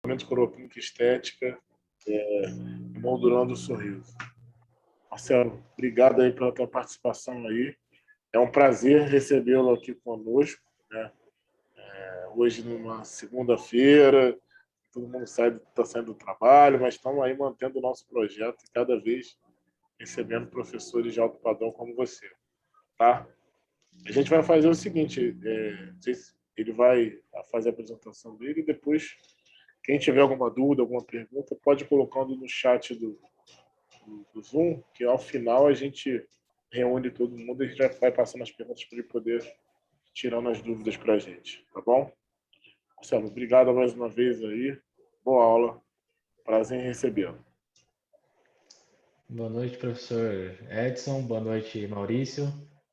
de coroa clínica estética, moldurando o sorriso. Marcelo, obrigado aí pela tua participação aí. É um prazer recebê-lo aqui conosco, né? Hoje, numa segunda-feira, todo mundo está saindo do trabalho, mas estamos aí mantendo o nosso projeto e cada vez recebendo professores de alto padrão como você, tá? A gente vai fazer o seguinte, ele vai fazer a apresentação dele e depois, quem tiver alguma dúvida, alguma pergunta, pode ir colocando no chat do Zoom, que ao final a gente reúne todo mundo e a gente já vai passando as perguntas para ele poder tirando as dúvidas para a gente, tá bom? Marcelo, obrigado mais uma vez aí. Boa aula. Prazer em recebê-lo. Boa noite, professor Edson. Boa noite, Maurício.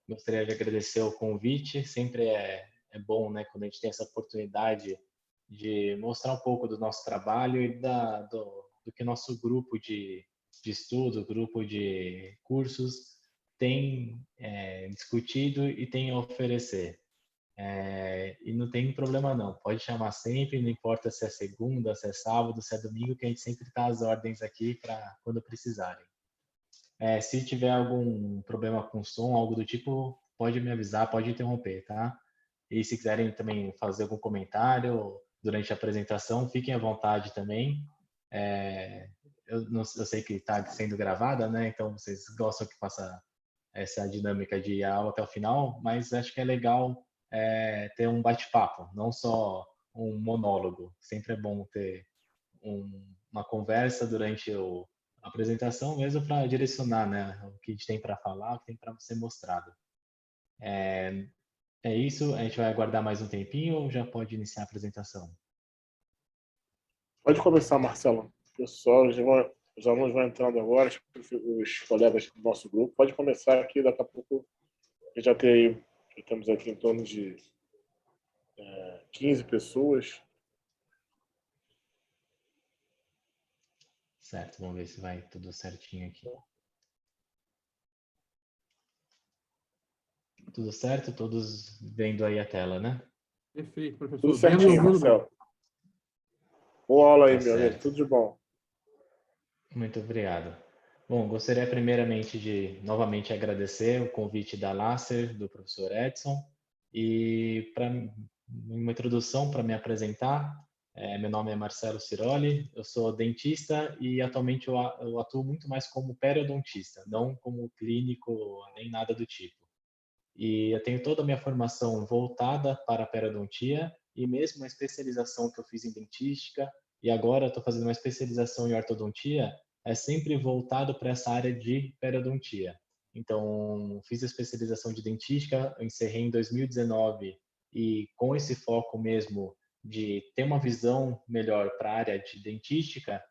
Gostaria de agradecer o convite. Sempre é bom, né, quando a gente tem essa oportunidade de mostrar um pouco do nosso trabalho e do que nosso grupo de estudo, grupo de cursos tem discutido e tem a oferecer. E não tem problema não, pode chamar sempre, não importa se é segunda, se é sábado, se é domingo, que a gente sempre está às ordens aqui para quando precisarem. Se tiver algum problema com som, algo do tipo, pode me avisar, pode interromper, tá? E se quiserem também fazer algum comentário durante a apresentação, fiquem à vontade também. Eu sei que está sendo gravada, né? Então vocês gostam que faça essa dinâmica de aula até o final, mas acho que é legal ter um bate-papo, não só um monólogo. Sempre é bom ter uma conversa durante a apresentação, mesmo para direcionar, né, o que a gente tem para falar, o que tem para ser mostrado. É isso, a gente vai aguardar mais um tempinho ou já pode iniciar a apresentação? Pode começar, Marcelo. Pessoal, já vão entrando agora, os colegas do nosso grupo. Pode começar aqui, daqui a pouco já temos aqui em torno de 15 pessoas. Certo, vamos ver se vai tudo certinho aqui. Tudo certo? Todos vendo aí a tela, né? Perfeito, Tudo professor. Vendo e certinho, ouvindo bem. Marcelo. Boa aula aí, Tá meu amigo. certo. Tudo de bom. Muito obrigado. Bom, gostaria primeiramente de novamente agradecer o convite da Láser, do professor Edson, e para uma introdução para me apresentar, meu nome é Marcelo Ciroli, eu sou dentista e atualmente eu atuo muito mais como periodontista, não como clínico nem nada do tipo. E eu tenho toda a minha formação voltada para a periodontia e mesmo a especialização que eu fiz em dentística e agora estou fazendo uma especialização em ortodontia, é sempre voltado para essa área de periodontia. Então, fiz a especialização de dentística, eu encerrei em 2019 e com esse foco mesmo de ter uma visão melhor para a área de dentística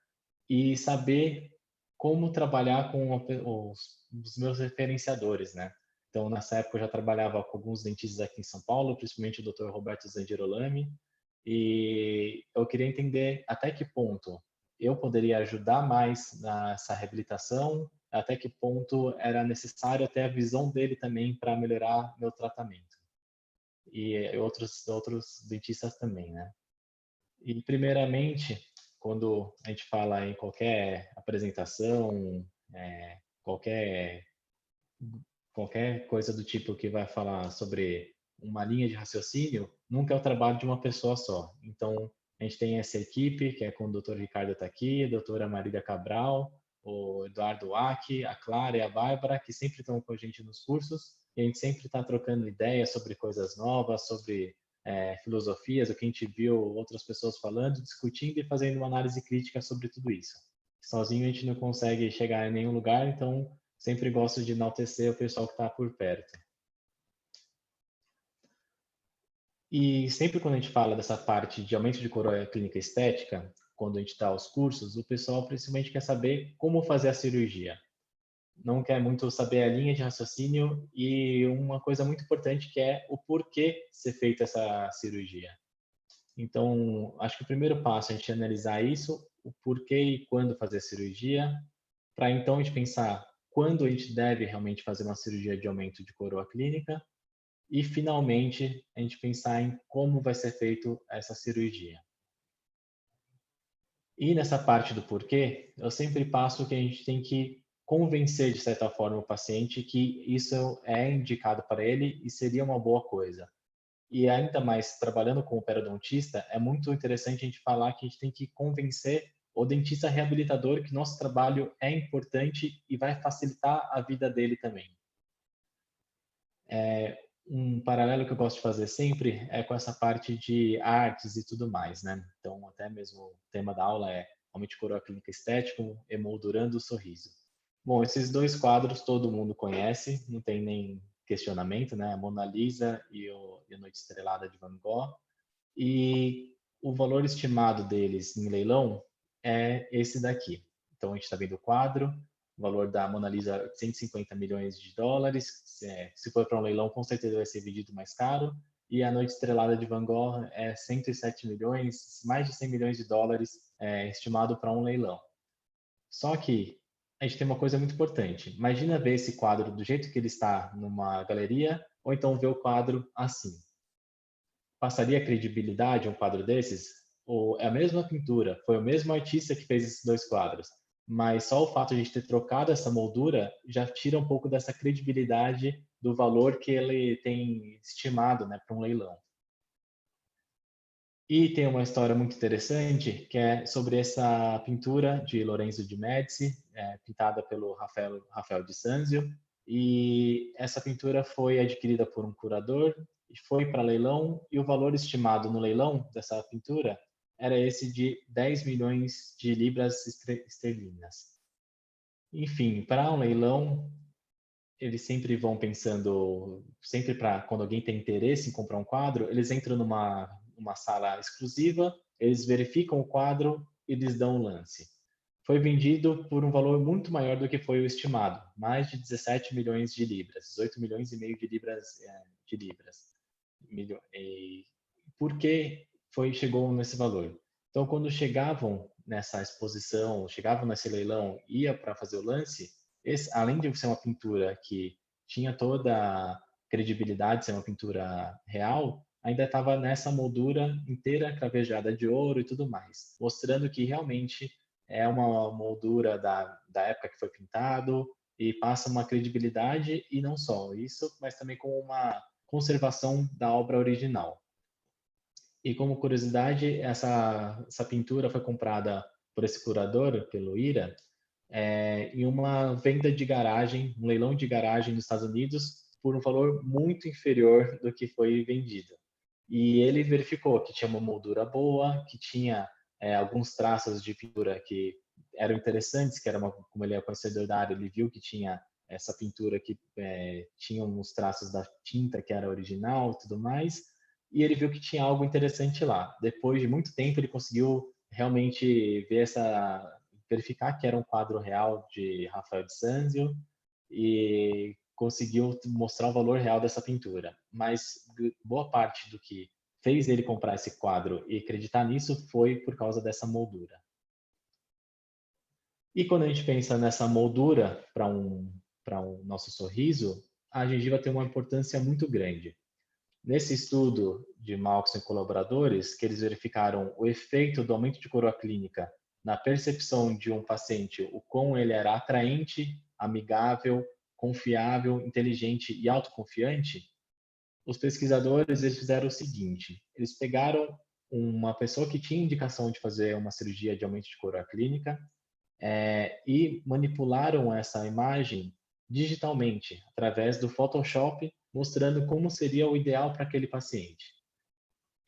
e saber como trabalhar com os meus referenciadores, né? Então, nessa época, eu já trabalhava com alguns dentistas aqui em São Paulo, principalmente o Dr. Roberto Zangirolami, e eu queria entender até que ponto eu poderia ajudar mais nessa reabilitação, até que ponto era necessário ter a visão dele também para melhorar meu tratamento. E outros dentistas também, né? E, primeiramente, quando a gente fala em qualquer apresentação, qualquer qualquer coisa do tipo que vai falar sobre uma linha de raciocínio, nunca é o trabalho de uma pessoa só. Então, a gente tem essa equipe, que é com o Dr. Ricardo está aqui, a doutora Marília Cabral, o Eduardo Aki, a Clara e a Bárbara, que sempre estão com a gente nos cursos, e a gente sempre está trocando ideias sobre coisas novas, sobre filosofias, o que a gente viu outras pessoas falando, discutindo e fazendo uma análise crítica sobre tudo isso. Sozinho a gente não consegue chegar em nenhum lugar, então sempre gosto de enaltecer o pessoal que está por perto. E sempre quando a gente fala dessa parte de aumento de coroa clínica estética, quando a gente dá os cursos, o pessoal principalmente quer saber como fazer a cirurgia. Não quer muito saber a linha de raciocínio e uma coisa muito importante que é o porquê ser feita essa cirurgia. Então, acho que o primeiro passo é a gente analisar isso, o porquê e quando fazer a cirurgia, para então a gente pensar quando a gente deve realmente fazer uma cirurgia de aumento de coroa clínica e, finalmente, a gente pensar em como vai ser feito essa cirurgia. E nessa parte do porquê, eu sempre passo que a gente tem que convencer, de certa forma, o paciente que isso é indicado para ele e seria uma boa coisa. E ainda mais trabalhando com o periodontista, é muito interessante a gente falar que a gente tem que convencer o dentista reabilitador que nosso trabalho é importante e vai facilitar a vida dele também. Um paralelo que eu gosto de fazer sempre é com essa parte de artes e tudo mais, né? Então, até mesmo o tema da aula é realmente coroa clínica estético, emoldurando o sorriso. Bom, esses dois quadros todo mundo conhece, não tem nem questionamento, né? A Mona Lisa e a Noite Estrelada de Van Gogh. E o valor estimado deles em leilão é esse daqui. Então, a gente está vendo o quadro, o valor da Mona Lisa, 150 milhões de dólares. Se for para um leilão, com certeza vai ser vendido mais caro. E a Noite Estrelada de Van Gogh é 107 milhões, mais de 100 milhões de dólares estimado para um leilão. Só que a gente tem uma coisa muito importante. Imagina ver esse quadro do jeito que ele está numa galeria, ou então ver o quadro assim. Passaria credibilidade a um quadro desses? Ou é a mesma pintura, foi o mesmo artista que fez esses dois quadros, mas só o fato de a gente ter trocado essa moldura já tira um pouco dessa credibilidade do valor que ele tem estimado, né, para um leilão. E tem uma história muito interessante que é sobre essa pintura de Lorenzo de Medici, pintada pelo Rafael de Sanzio. E essa pintura foi adquirida por um curador e foi para leilão. E o valor estimado no leilão dessa pintura era esse de 10 milhões de libras esterlinas. Enfim, para um leilão, eles sempre vão pensando, sempre para quando alguém tem interesse em comprar um quadro, eles entram numa sala exclusiva, eles verificam o quadro e eles dão o lance. Foi vendido por um valor muito maior do que foi o estimado, mais de 17 milhões de libras, 18 milhões e meio de libras. E por que chegou nesse valor? Então, quando chegavam nessa exposição, chegavam nesse leilão, ia para fazer o lance, além de ser uma pintura que tinha toda a credibilidade de ser uma pintura real, ainda estava nessa moldura inteira cravejada de ouro e tudo mais, mostrando que realmente é uma moldura da época que foi pintado e passa uma credibilidade, e não só isso, mas também com uma conservação da obra original. E como curiosidade, essa pintura foi comprada por esse curador, pelo Ira, em uma venda de garagem, um leilão de garagem nos Estados Unidos, por um valor muito inferior do que foi vendido. E ele verificou que tinha uma moldura boa, que tinha alguns traços de pintura que eram interessantes, que era como ele é conhecedor da área, ele viu que tinha essa pintura que tinha uns traços da tinta que era original e tudo mais, e ele viu que tinha algo interessante lá. Depois de muito tempo, ele conseguiu realmente verificar que era um quadro real de Rafael de Sanzio e conseguiu mostrar o valor real dessa pintura. Mas boa parte do que fez ele comprar esse quadro e acreditar nisso foi por causa dessa moldura. E quando a gente pensa nessa moldura para um nosso sorriso, a gengiva tem uma importância muito grande. Nesse estudo de Malkson e colaboradores, que eles verificaram o efeito do aumento de coroa clínica na percepção de um paciente, o quão ele era atraente, amigável, confiável, inteligente e autoconfiante, os pesquisadores eles fizeram o seguinte: eles pegaram uma pessoa que tinha indicação de fazer uma cirurgia de aumento de coroa clínica e manipularam essa imagem digitalmente através do Photoshop, mostrando como seria o ideal para aquele paciente.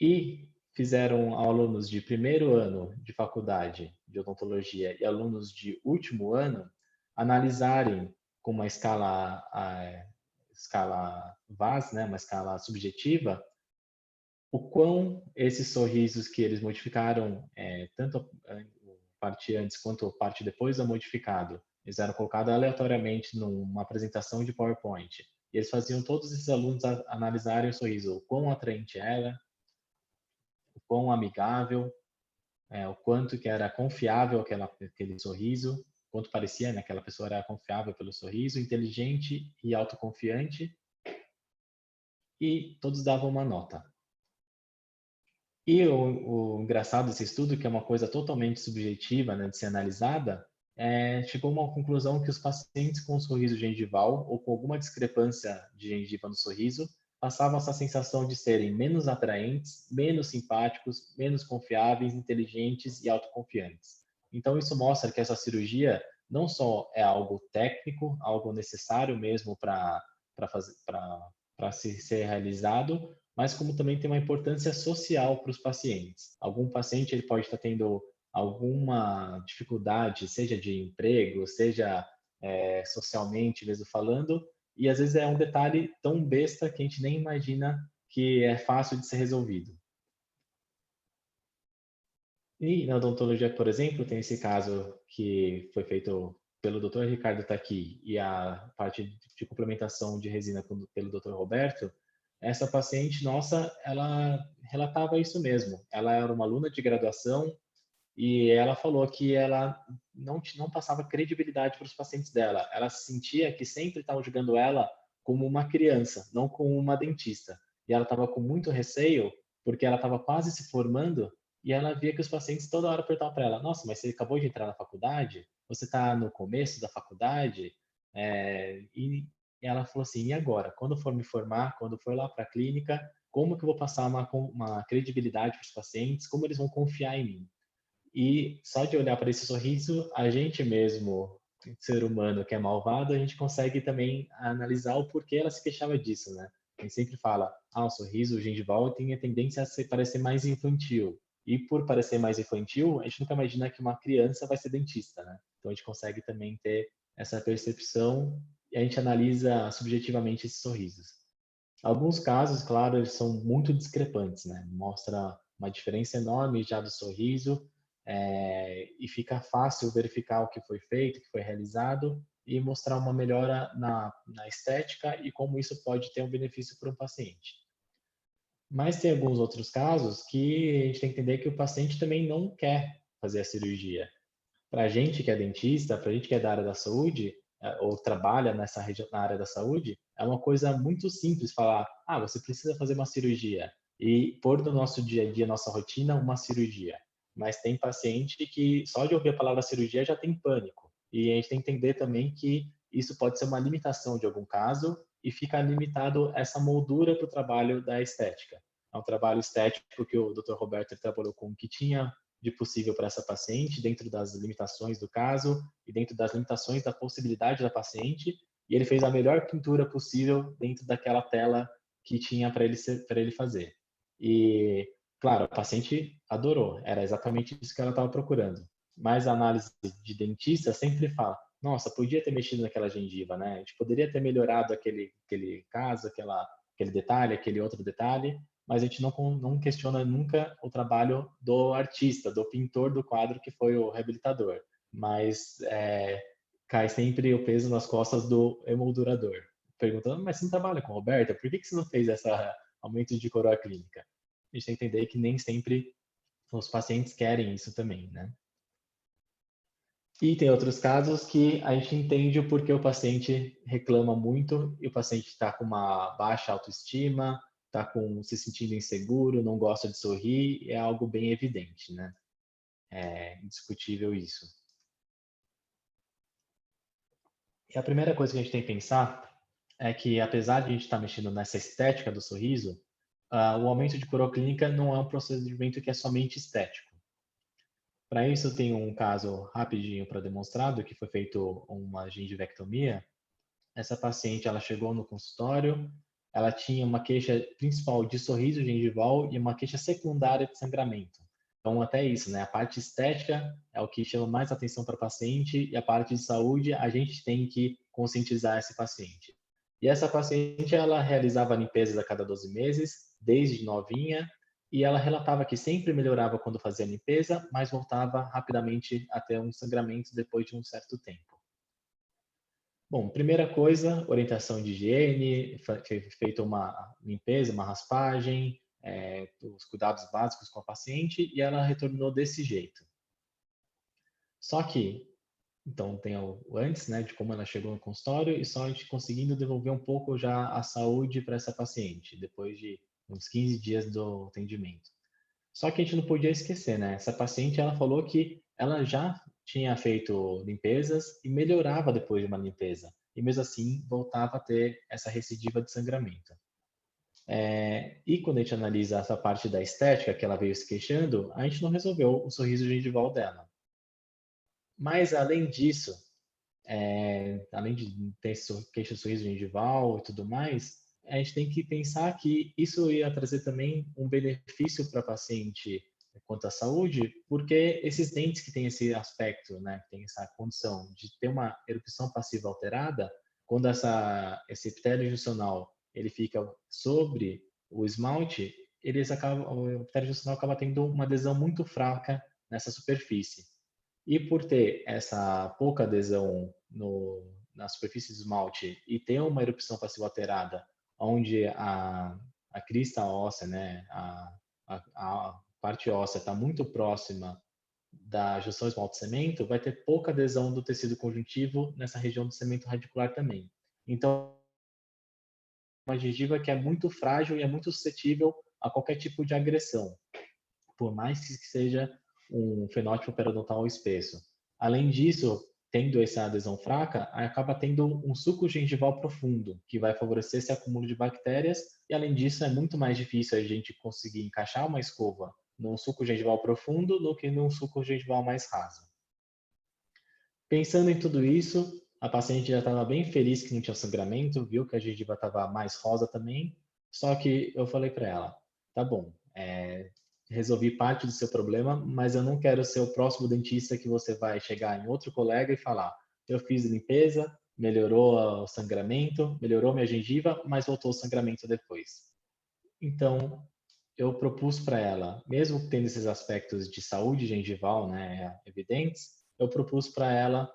E fizeram alunos de primeiro ano de faculdade de odontologia e alunos de último ano analisarem com uma escala VAS, né, uma escala subjetiva, o quão esses sorrisos que eles modificaram, tanto a parte antes quanto a parte depois do modificado, eles eram colocados aleatoriamente numa apresentação de PowerPoint. E eles faziam todos esses alunos analisarem o sorriso, o quão atraente era, o quão amigável, o quanto que era confiável aquele sorriso, quanto parecia, né, aquela pessoa era confiável pelo sorriso, inteligente e autoconfiante, e todos davam uma nota. E o engraçado desse estudo, que é uma coisa totalmente subjetiva, né, de ser analisada, chegou a uma conclusão que os pacientes com sorriso gengival ou com alguma discrepância de gengiva no sorriso passavam essa sensação de serem menos atraentes, menos simpáticos, menos confiáveis, inteligentes e autoconfiantes. Então, isso mostra que essa cirurgia não só é algo técnico, algo necessário mesmo para ser realizado, mas como também tem uma importância social para os pacientes. Algum paciente ele pode estar tendo alguma dificuldade, seja de emprego, seja socialmente mesmo falando, e às vezes é um detalhe tão besta que a gente nem imagina que é fácil de ser resolvido. E na odontologia, por exemplo, tem esse caso que foi feito pelo Dr. Ricardo Taqui e a parte de complementação de resina pelo Dr. Roberto. Essa paciente nossa, ela relatava isso mesmo. Ela era uma aluna de graduação e ela falou que ela não passava credibilidade para os pacientes dela. Ela sentia que sempre estavam julgando ela como uma criança, não como uma dentista. E ela estava com muito receio, porque ela estava quase se formando e ela via que os pacientes toda hora perguntavam para ela: Nossa, mas você acabou de entrar na faculdade? Você está no começo da faculdade? E ela falou assim: E agora? Quando for me formar, quando for lá para a clínica, como que eu vou passar uma credibilidade para os pacientes? Como eles vão confiar em mim? E só de olhar para esse sorriso, a gente mesmo, ser humano que é malvado, a gente consegue também analisar o porquê ela se queixava disso, né? A gente sempre fala, o sorriso gengival tem a tendência a parecer mais infantil. E por parecer mais infantil, a gente nunca imagina que uma criança vai ser dentista, né? Então a gente consegue também ter essa percepção e a gente analisa subjetivamente esses sorrisos. Alguns casos, claro, eles são muito discrepantes, né? Mostra uma diferença enorme já do sorriso, e fica fácil verificar o que foi feito, o que foi realizado e mostrar uma melhora na estética e como isso pode ter um benefício para o paciente. Mas tem alguns outros casos que a gente tem que entender que o paciente também não quer fazer a cirurgia. Para a gente que é dentista, para a gente que é da área da saúde, ou trabalha nessa região, na área da saúde, é uma coisa muito simples falar, você precisa fazer uma cirurgia e pôr no nosso dia a dia, nossa rotina, uma cirurgia. Mas tem paciente que só de ouvir a palavra cirurgia já tem pânico. E a gente tem que entender também que isso pode ser uma limitação de algum caso e fica limitado essa moldura para o trabalho da estética. É um trabalho estético que o Dr. Roberto trabalhou com que tinha de possível para essa paciente, dentro das limitações do caso e dentro das limitações da possibilidade da paciente, e ele fez a melhor pintura possível dentro daquela tela que tinha para ele fazer. E, claro, a paciente adorou, era exatamente isso que ela estava procurando. Mas a análise de dentista sempre fala: nossa, podia ter mexido naquela gengiva, né? A gente poderia ter melhorado aquele caso, aquele detalhe, aquele outro detalhe, mas a gente não questiona nunca o trabalho do artista, do pintor do quadro que foi o reabilitador, mas cai sempre o peso nas costas do emoldurador, perguntando, mas você não trabalha com Roberta, por que você não fez esse aumento de coroa clínica? A gente tem que entender que nem sempre os pacientes querem isso também, né? E tem outros casos que a gente entende o porquê o paciente reclama muito e o paciente está com uma baixa autoestima, está se sentindo inseguro, não gosta de sorrir, é algo bem evidente, né? É indiscutível isso. E a primeira coisa que a gente tem que pensar é que, apesar de a gente estar mexendo nessa estética do sorriso, o aumento de coroa clínica não é um procedimento que é somente estético. Para isso, eu tenho um caso rapidinho para demonstrar do que foi feito uma gengivectomia. Essa paciente, ela chegou no consultório, ela tinha uma queixa principal de sorriso gengival e uma queixa secundária de sangramento. Então, até isso, né? A parte estética é o que chama mais atenção para o paciente e a parte de saúde, a gente tem que conscientizar esse paciente. E essa paciente, ela realizava limpezas a cada 12 meses, desde novinha, e ela relatava que sempre melhorava quando fazia a limpeza, mas voltava rapidamente a ter um sangramento depois de um certo tempo. Bom, primeira coisa, orientação de higiene, feita uma limpeza, uma raspagem, os cuidados básicos com a paciente e ela retornou desse jeito. Só que, então tem o antes, né, de como ela chegou no consultório e só a gente conseguindo devolver um pouco já a saúde para essa paciente, depois de uns 15 dias do atendimento. Só que a gente não podia esquecer, né? Essa paciente, ela falou que ela já tinha feito limpezas e melhorava depois de uma limpeza. E mesmo assim, voltava a ter essa recidiva de sangramento. E quando a gente analisa essa parte da estética que ela veio se queixando, a gente não resolveu o sorriso gengival dela. Mas, além disso, além de ter esse queixa de sorriso gengival e tudo mais, a gente tem que pensar que isso ia trazer também um benefício para a paciente quanto à saúde, porque esses dentes que têm esse aspecto, né, que tem essa condição de ter uma erupção passiva alterada, quando esse epitélio juncional ele fica sobre o esmalte, o epitélio juncional acaba tendo uma adesão muito fraca nessa superfície. E por ter essa pouca adesão na superfície do esmalte e ter uma erupção passiva alterada, onde a crista óssea, né, a parte óssea está muito próxima da junção esmalte-cemento, vai ter pouca adesão do tecido conjuntivo nessa região do cemento radicular também. Então, uma gengiva que é muito frágil e é muito suscetível a qualquer tipo de agressão, por mais que seja um fenótipo periodontal espesso. Além disso, tendo essa adesão fraca, acaba tendo um suco gengival profundo, que vai favorecer esse acúmulo de bactérias, e além disso, é muito mais difícil a gente conseguir encaixar uma escova num suco gengival profundo do que num suco gengival mais raso. Pensando em tudo isso, a paciente já estava bem feliz que não tinha sangramento, viu que a gengiva estava mais rosa também, só que eu falei para ela, tá bom, resolvi parte do seu problema, mas eu não quero ser o próximo dentista que você vai chegar em outro colega e falar, eu fiz limpeza, melhorou o sangramento, melhorou minha gengiva, mas voltou o sangramento depois. Então, eu propus para ela, mesmo tendo esses aspectos de saúde gengival, né, evidentes, eu propus para ela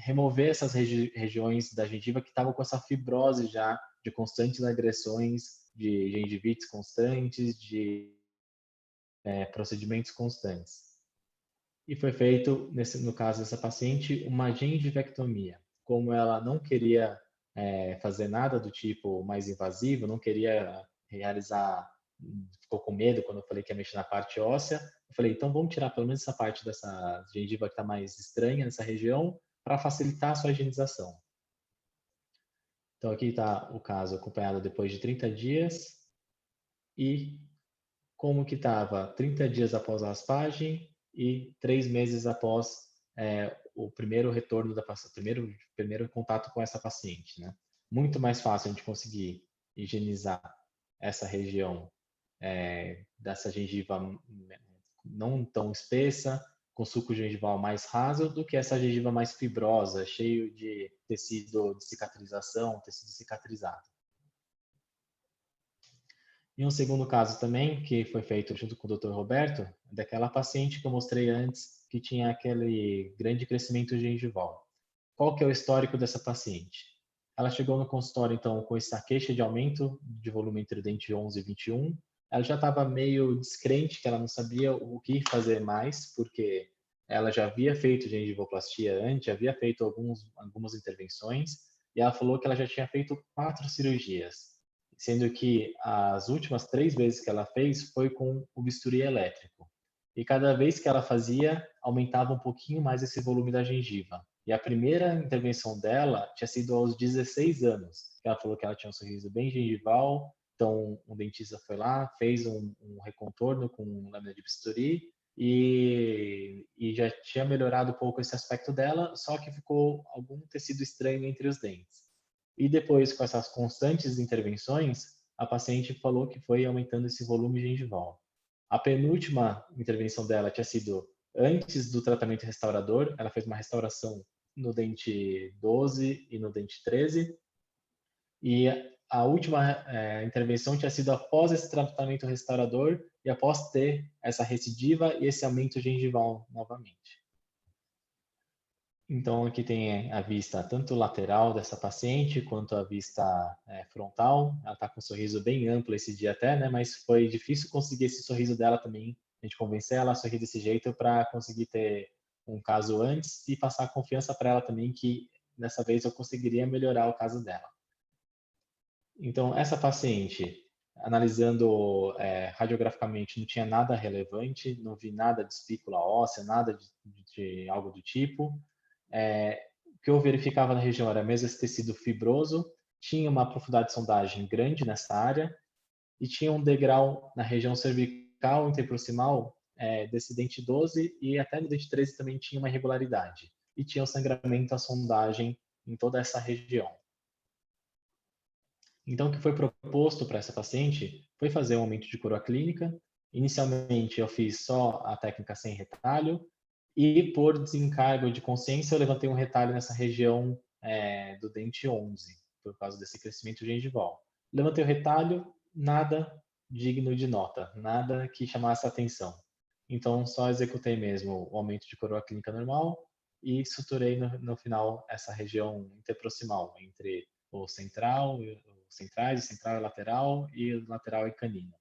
remover essas regiões da gengiva que estavam com essa fibrose já de constantes agressões, de gengivites constantes, de procedimentos constantes. E foi feito, no caso dessa paciente, uma gengivectomia. Como ela não queria fazer nada do tipo mais invasivo, não queria realizar, ficou com medo quando eu falei que ia mexer na parte óssea, eu falei, então vamos tirar pelo menos essa parte dessa gengiva que está mais estranha nessa região, para facilitar a sua higienização. Então aqui está o caso acompanhado depois de 30 dias e como que estava 30 dias após a raspagem e 3 meses após o primeiro retorno da paciente, primeiro contato com essa paciente, né? Muito mais fácil a gente conseguir higienizar essa região dessa gengiva não tão espessa, com suco gengival mais raso, do que essa gengiva mais fibrosa, cheio de tecido de cicatrização, tecido cicatrizado. E um segundo caso também, que foi feito junto com o Dr. Roberto, daquela paciente que eu mostrei antes, que tinha aquele grande crescimento gengival. Qual que é o histórico dessa paciente? Ela chegou no consultório, então, com essa queixa de aumento de volume entre dente 11 e 21. Ela já estava meio descrente, que ela não sabia o que fazer mais, porque ela já havia feito gengivoplastia antes, já havia feito algumas intervenções, e ela falou que ela já tinha feito 4 cirurgias, sendo que as últimas 3 vezes que ela fez foi com o bisturi elétrico. E cada vez que ela fazia, aumentava um pouquinho mais esse volume da gengiva. E a primeira intervenção dela tinha sido aos 16 anos. Ela falou que ela tinha um sorriso bem gengival, então um dentista foi lá, fez um recontorno com lâmina de bisturi e já tinha melhorado um pouco esse aspecto dela, só que ficou algum tecido estranho entre os dentes. E depois, com essas constantes intervenções, a paciente falou que foi aumentando esse volume gengival. A penúltima intervenção dela tinha sido antes do tratamento restaurador, ela fez uma restauração no dente 12 e no dente 13, e a última intervenção tinha sido após esse tratamento restaurador e após ter essa recidiva e esse aumento gengival novamente. Então, aqui tem a vista tanto lateral dessa paciente, quanto a vista frontal. Ela está com um sorriso bem amplo esse dia até, né? Mas foi difícil conseguir esse sorriso dela também, a gente convencer ela a sorrir desse jeito para conseguir ter um caso antes e passar confiança para ela também que dessa vez eu conseguiria melhorar o caso dela. Então, essa paciente, analisando radiograficamente, não tinha nada relevante, não vi nada de espícula óssea, nada de algo do tipo. O que eu verificava na região era mesmo esse tecido fibroso, tinha uma profundidade de sondagem grande nessa área e tinha um degrau na região cervical interproximal desse dente 12 e até no dente 13 também tinha uma irregularidade. E tinha um sangramento à sondagem em toda essa região. Então, o que foi proposto para essa paciente foi fazer um aumento de coroa clínica. Inicialmente, eu fiz só a técnica sem retalho e, por desencargo de consciência, eu levantei um retalho nessa região do dente 11, por causa desse crescimento gengival. Levantei o retalho, nada digno de nota, nada que chamasse atenção. Então, só executei mesmo o aumento de coroa clínica normal e suturei no final essa região interproximal, entre o central, os centrais, o central e lateral e o lateral e canino.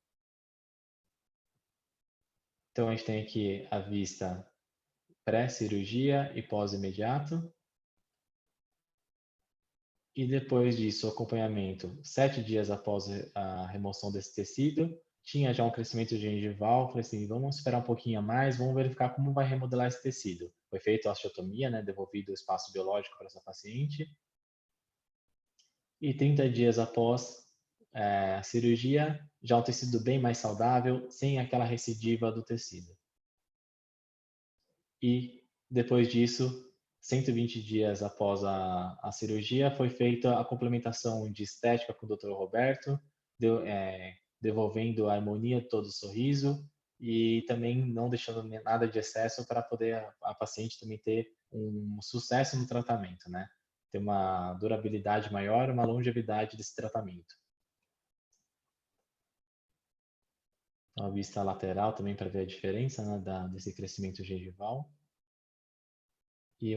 Então, a gente tem aqui a vista pré-cirurgia e pós-imediato. E depois disso, o acompanhamento, 7 dias após a remoção desse tecido, tinha já um crescimento gengival. Falei assim, vamos esperar um pouquinho a mais, vamos verificar como vai remodelar esse tecido. Foi feita a osteotomia, né, devolvido o espaço biológico para essa paciente. E 30 dias após a cirurgia, já um tecido bem mais saudável, sem aquela recidiva do tecido. E depois disso, 120 dias após a cirurgia, foi feita a complementação de estética com o Dr. Roberto, devolvendo a harmonia de todo o sorriso e também não deixando nada de excesso para poder a paciente também ter um sucesso no tratamento, né? Ter uma durabilidade maior, uma longevidade desse tratamento. Então, a vista lateral também para ver a diferença, né, desse crescimento gengival. E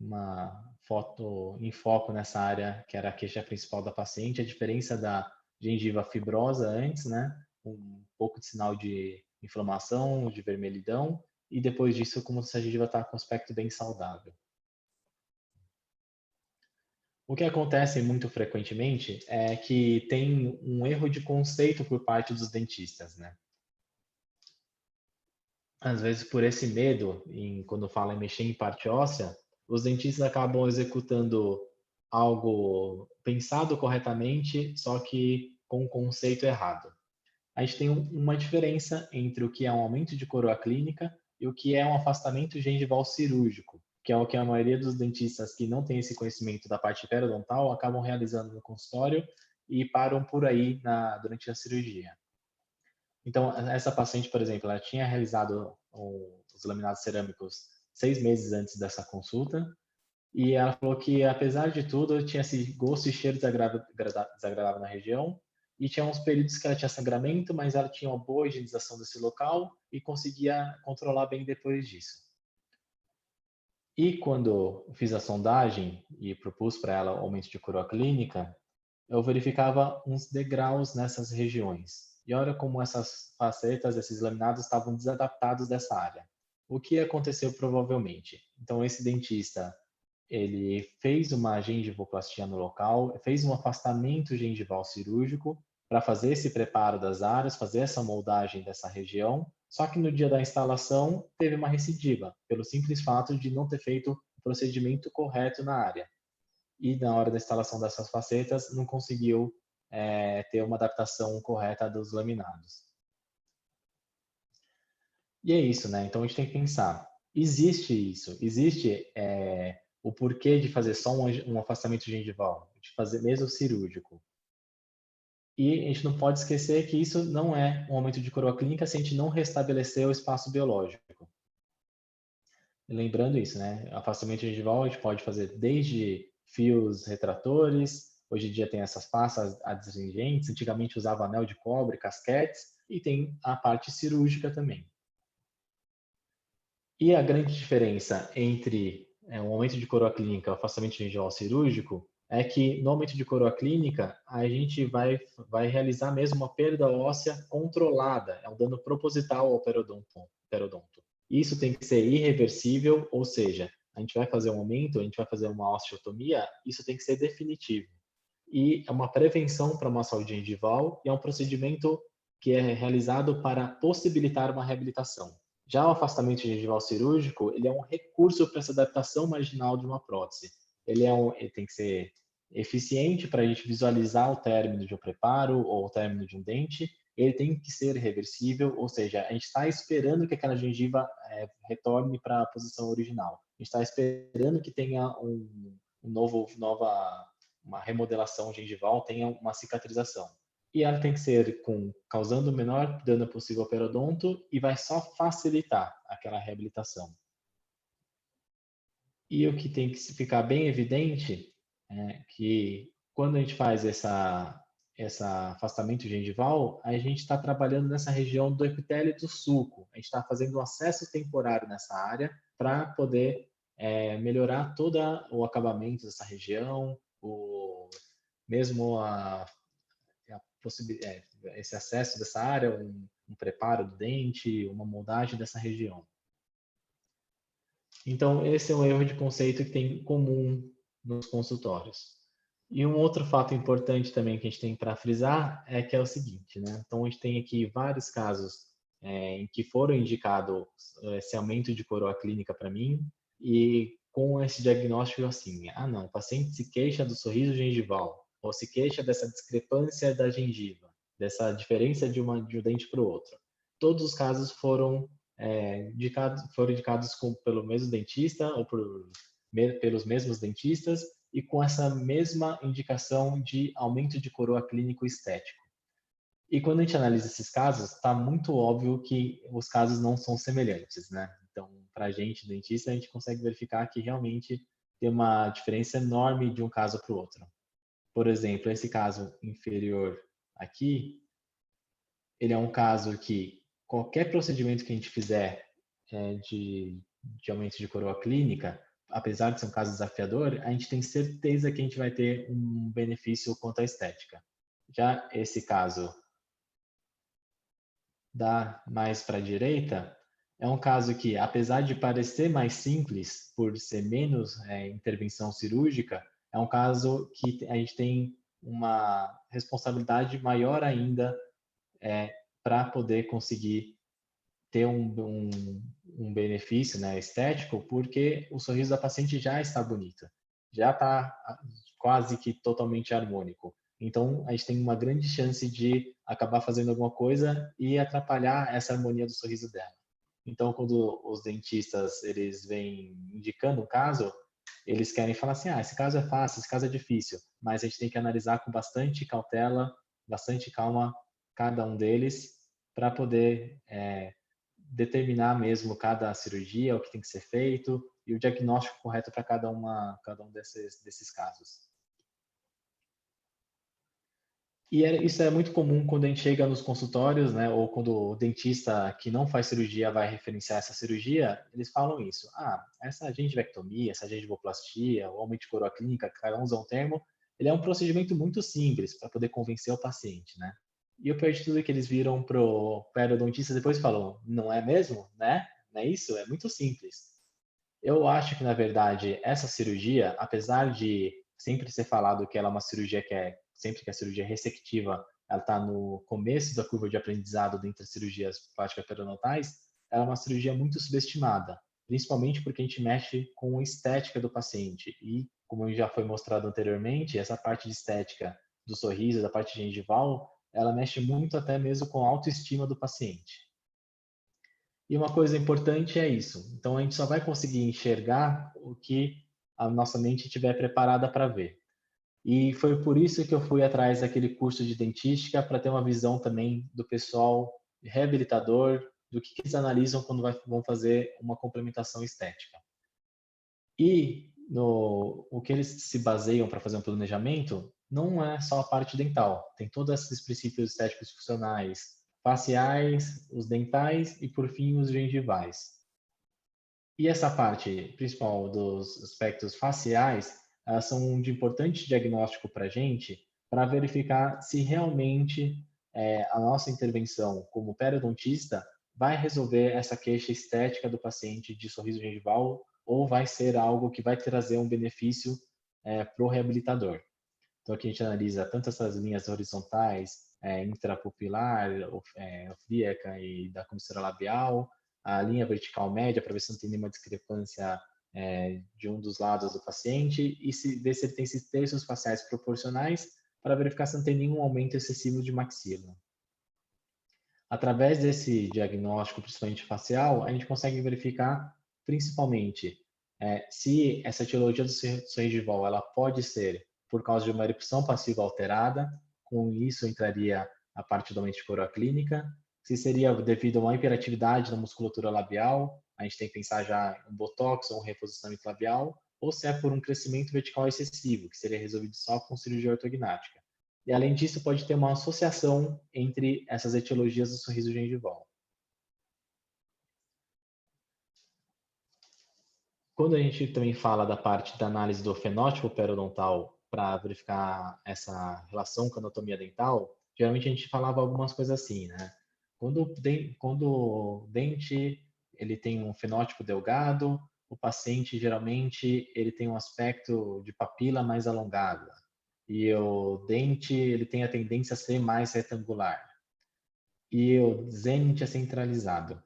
uma foto em foco nessa área, que era a queixa principal da paciente, a diferença da gengiva fibrosa antes, né? Um pouco de sinal de inflamação, de vermelhidão, e depois disso, como se a gengiva está com aspecto bem saudável. O que acontece muito frequentemente é que tem um erro de conceito por parte dos dentistas, né? Às vezes, por esse medo, quando fala em mexer em parte óssea, os dentistas acabam executando algo pensado corretamente, só que com um conceito errado. A gente tem uma diferença entre o que é um aumento de coroa clínica e o que é um afastamento gengival cirúrgico, que é o que a maioria dos dentistas que não tem esse conhecimento da parte periodontal acabam realizando no consultório e param por aí durante a cirurgia. Então, essa paciente, por exemplo, ela tinha realizado os laminados cerâmicos 6 meses antes dessa consulta e ela falou que, apesar de tudo, tinha esse gosto e cheiro desagradável na região e tinha uns períodos que ela tinha sangramento, mas ela tinha uma boa higienização desse local e conseguia controlar bem depois disso. E quando fiz a sondagem e propus para ela o aumento de coroa clínica, eu verificava uns degraus nessas regiões. E olha como essas facetas, esses laminados estavam desadaptados dessa área. O que aconteceu provavelmente? Então, esse dentista, ele fez uma gengivoplastia no local, fez um afastamento gengival cirúrgico para fazer esse preparo das áreas, fazer essa moldagem dessa região, só que no dia da instalação teve uma recidiva, pelo simples fato de não ter feito o procedimento correto na área. E na hora da instalação dessas facetas não conseguiu ter uma adaptação correta dos laminados. E é isso, né? Então a gente tem que pensar, existe isso, existe o porquê de fazer só um afastamento gengival, de fazer mesmo cirúrgico. E a gente não pode esquecer que isso não é um aumento de coroa clínica se a gente não restabelecer o espaço biológico. Lembrando isso, né? Afastamento gengival a gente pode fazer desde fios retratores, hoje em dia tem essas pastas adstringentes, antigamente usava anel de cobre, casquetes, e tem a parte cirúrgica também. E a grande diferença entre um aumento de coroa clínica e o afastamento gengival cirúrgico é que no aumento de coroa clínica a gente vai realizar mesmo uma perda óssea controlada, é um dano proposital ao periodonto. Isso tem que ser irreversível, ou seja, a gente vai fazer um aumento, a gente vai fazer uma osteotomia, isso tem que ser definitivo. e é uma prevenção para uma saúde gengival e é um procedimento que é realizado para possibilitar uma reabilitação. Já o afastamento gengival cirúrgico, ele é um recurso para essa adaptação marginal de uma prótese. Ele tem que ser eficiente para a gente visualizar o término de um preparo ou o término de um dente. Ele tem que ser reversível, ou seja, a gente está esperando que aquela gengiva retorne para a posição original. A gente está esperando que tenha uma remodelação gengival, tenha uma cicatrização. E ela tem que ser causando o menor dano possível ao periodonto e vai só facilitar aquela reabilitação. E o que tem que ficar bem evidente é que quando a gente faz esse afastamento gengival, a gente está trabalhando nessa região do epitélio do sulco. A gente está fazendo um acesso temporário nessa área para poder melhorar todo o acabamento dessa região, mesmo esse acesso dessa área, um preparo do dente, uma moldagem dessa região. Então, esse é um erro de conceito que tem comum nos consultórios. E um outro fato importante também que a gente tem para frisar é que é o seguinte, né? Então, a gente tem aqui vários casos em que foram indicados esse aumento de coroa clínica para mim e com esse diagnóstico assim, não, o paciente se queixa do sorriso gengival ou se queixa dessa discrepância da gengiva, dessa diferença de um dente para o outro. Todos os casos foram indicados pelo mesmo dentista ou pelos mesmos dentistas e com essa mesma indicação de aumento de coroa clínico estético. E quando a gente analisa esses casos, está muito óbvio que os casos não são semelhantes, né? Então, para a gente, dentista, a gente consegue verificar que realmente tem uma diferença enorme de um caso para o outro. Por exemplo, esse caso inferior aqui, ele é um caso que qualquer procedimento que a gente fizer de aumento de coroa clínica, apesar de ser um caso desafiador, a gente tem certeza que a gente vai ter um benefício quanto à estética. Já esse caso da mais para a direita é um caso que, apesar de parecer mais simples, por ser menos intervenção cirúrgica, é um caso que a gente tem uma responsabilidade maior ainda para poder conseguir ter um benefício, né, estético, porque o sorriso da paciente já está bonito, já está quase que totalmente harmônico. Então, a gente tem uma grande chance de acabar fazendo alguma coisa e atrapalhar essa harmonia do sorriso dela. Então, quando os dentistas eles vêm indicando um caso, eles querem falar assim, esse caso é fácil, esse caso é difícil, mas a gente tem que analisar com bastante cautela, bastante calma cada um deles para poder determinar mesmo cada cirurgia, o que tem que ser feito e o diagnóstico correto para cada um desses casos. E isso é muito comum quando a gente chega nos consultórios, né, ou quando o dentista que não faz cirurgia vai referenciar essa cirurgia, eles falam isso. Essa gengivectomia, essa gengivoplastia, o aumento de coroa clínica, cada um usa um termo, ele é um procedimento muito simples para poder convencer o paciente, né? E o pior de tudo é que eles viram pro periodontista depois e falam, não é mesmo, né? Não é isso? É muito simples. Eu acho que, na verdade, essa cirurgia, apesar de sempre ser falado que ela é uma cirurgia sempre que a cirurgia é ressectiva, ela está no começo da curva de aprendizado dentre as cirurgias plásticas periodontais, ela é uma cirurgia muito subestimada, principalmente porque a gente mexe com a estética do paciente. E, como já foi mostrado anteriormente, essa parte de estética do sorriso, da parte gengival, ela mexe muito até mesmo com a autoestima do paciente. E uma coisa importante é isso. Então, a gente só vai conseguir enxergar o que a nossa mente estiver preparada para ver. E foi por isso que eu fui atrás daquele curso de dentística, para ter uma visão também do pessoal reabilitador, do que eles analisam quando vão fazer uma complementação estética. E o que eles se baseiam para fazer um planejamento não é só a parte dental. Tem todos esses princípios estéticos funcionais, faciais, os dentais e, por fim, os gengivais. E essa parte principal dos aspectos faciais, elas são de importante diagnóstico para a gente, para verificar se realmente a nossa intervenção como periodontista vai resolver essa queixa estética do paciente de sorriso gengival ou vai ser algo que vai trazer um benefício para o reabilitador. Então, aqui a gente analisa tanto essas linhas horizontais, intrapupilar, ofíaca e da comissura labial, a linha vertical média, para ver se não tem nenhuma discrepância de um dos lados do paciente, e ver se ele tem esses terços faciais proporcionais, para verificar se não tem nenhum aumento excessivo de maxila. Através desse diagnóstico, principalmente facial, a gente consegue verificar, principalmente, se essa etiologia do sorriso gengival ela pode ser por causa de uma erupção passiva alterada, com isso entraria a parte da mente coroaclínica, se seria devido a uma hiperatividade na musculatura labial, a gente tem que pensar já em botox ou um reposicionamento labial, ou se é por um crescimento vertical excessivo, que seria resolvido só com cirurgia ortognática. E, além disso, pode ter uma associação entre essas etiologias do sorriso gengival. Quando a gente também fala da parte da análise do fenótipo periodontal para verificar essa relação com a anatomia dental, geralmente a gente falava algumas coisas assim, né? Quando o dente ele tem um fenótipo delgado, o paciente geralmente ele tem um aspecto de papila mais alongada e o dente ele tem a tendência a ser mais retangular e o zênite é centralizado.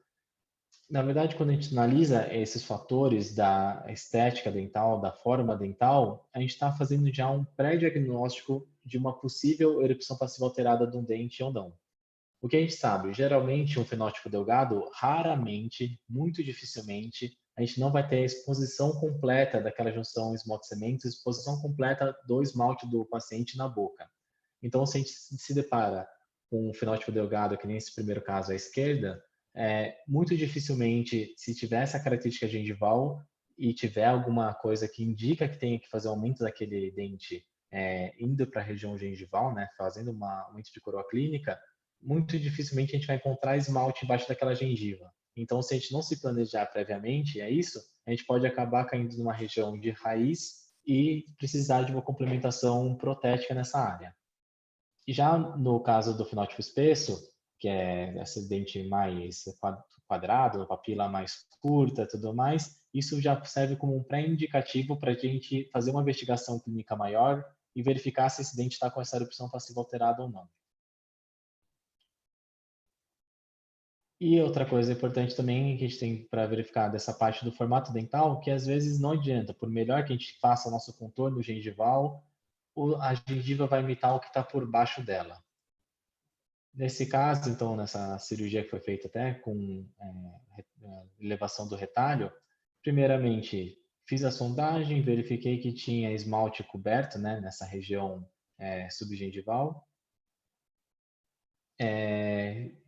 Na verdade, quando a gente analisa esses fatores da estética dental, da forma dental, a gente está fazendo já um pré-diagnóstico de uma possível erupção passiva alterada de um dente ou não. O que a gente sabe? Geralmente, um fenótipo delgado, raramente, muito dificilmente, a gente não vai ter a exposição completa daquela junção esmalte-cemento, exposição completa do esmalte do paciente na boca. Então, se a gente se depara com um fenótipo delgado, que nem esse primeiro caso à esquerda, muito dificilmente, se tiver essa característica gengival e tiver alguma coisa que indica que tem que fazer aumento daquele dente indo para a região gengival, né, fazendo um aumento de coroa clínica, muito dificilmente a gente vai encontrar esmalte embaixo daquela gengiva. Então, se a gente não se planejar previamente, a gente pode acabar caindo numa região de raiz e precisar de uma complementação protética nessa área. E já no caso do fenótipo espesso, que é esse dente mais quadrado, papila mais curta e tudo mais, isso já serve como um pré-indicativo para a gente fazer uma investigação clínica maior e verificar se esse dente está com essa erupção passiva alterada ou não. E outra coisa importante também que a gente tem para verificar dessa parte do formato dental, que às vezes não adianta, por melhor que a gente faça nosso contorno gengival, a gengiva vai imitar o que está por baixo dela. Nesse caso, então, nessa cirurgia que foi feita até com elevação do retalho, primeiramente fiz a sondagem, verifiquei que tinha esmalte coberto, né, nessa região subgengival.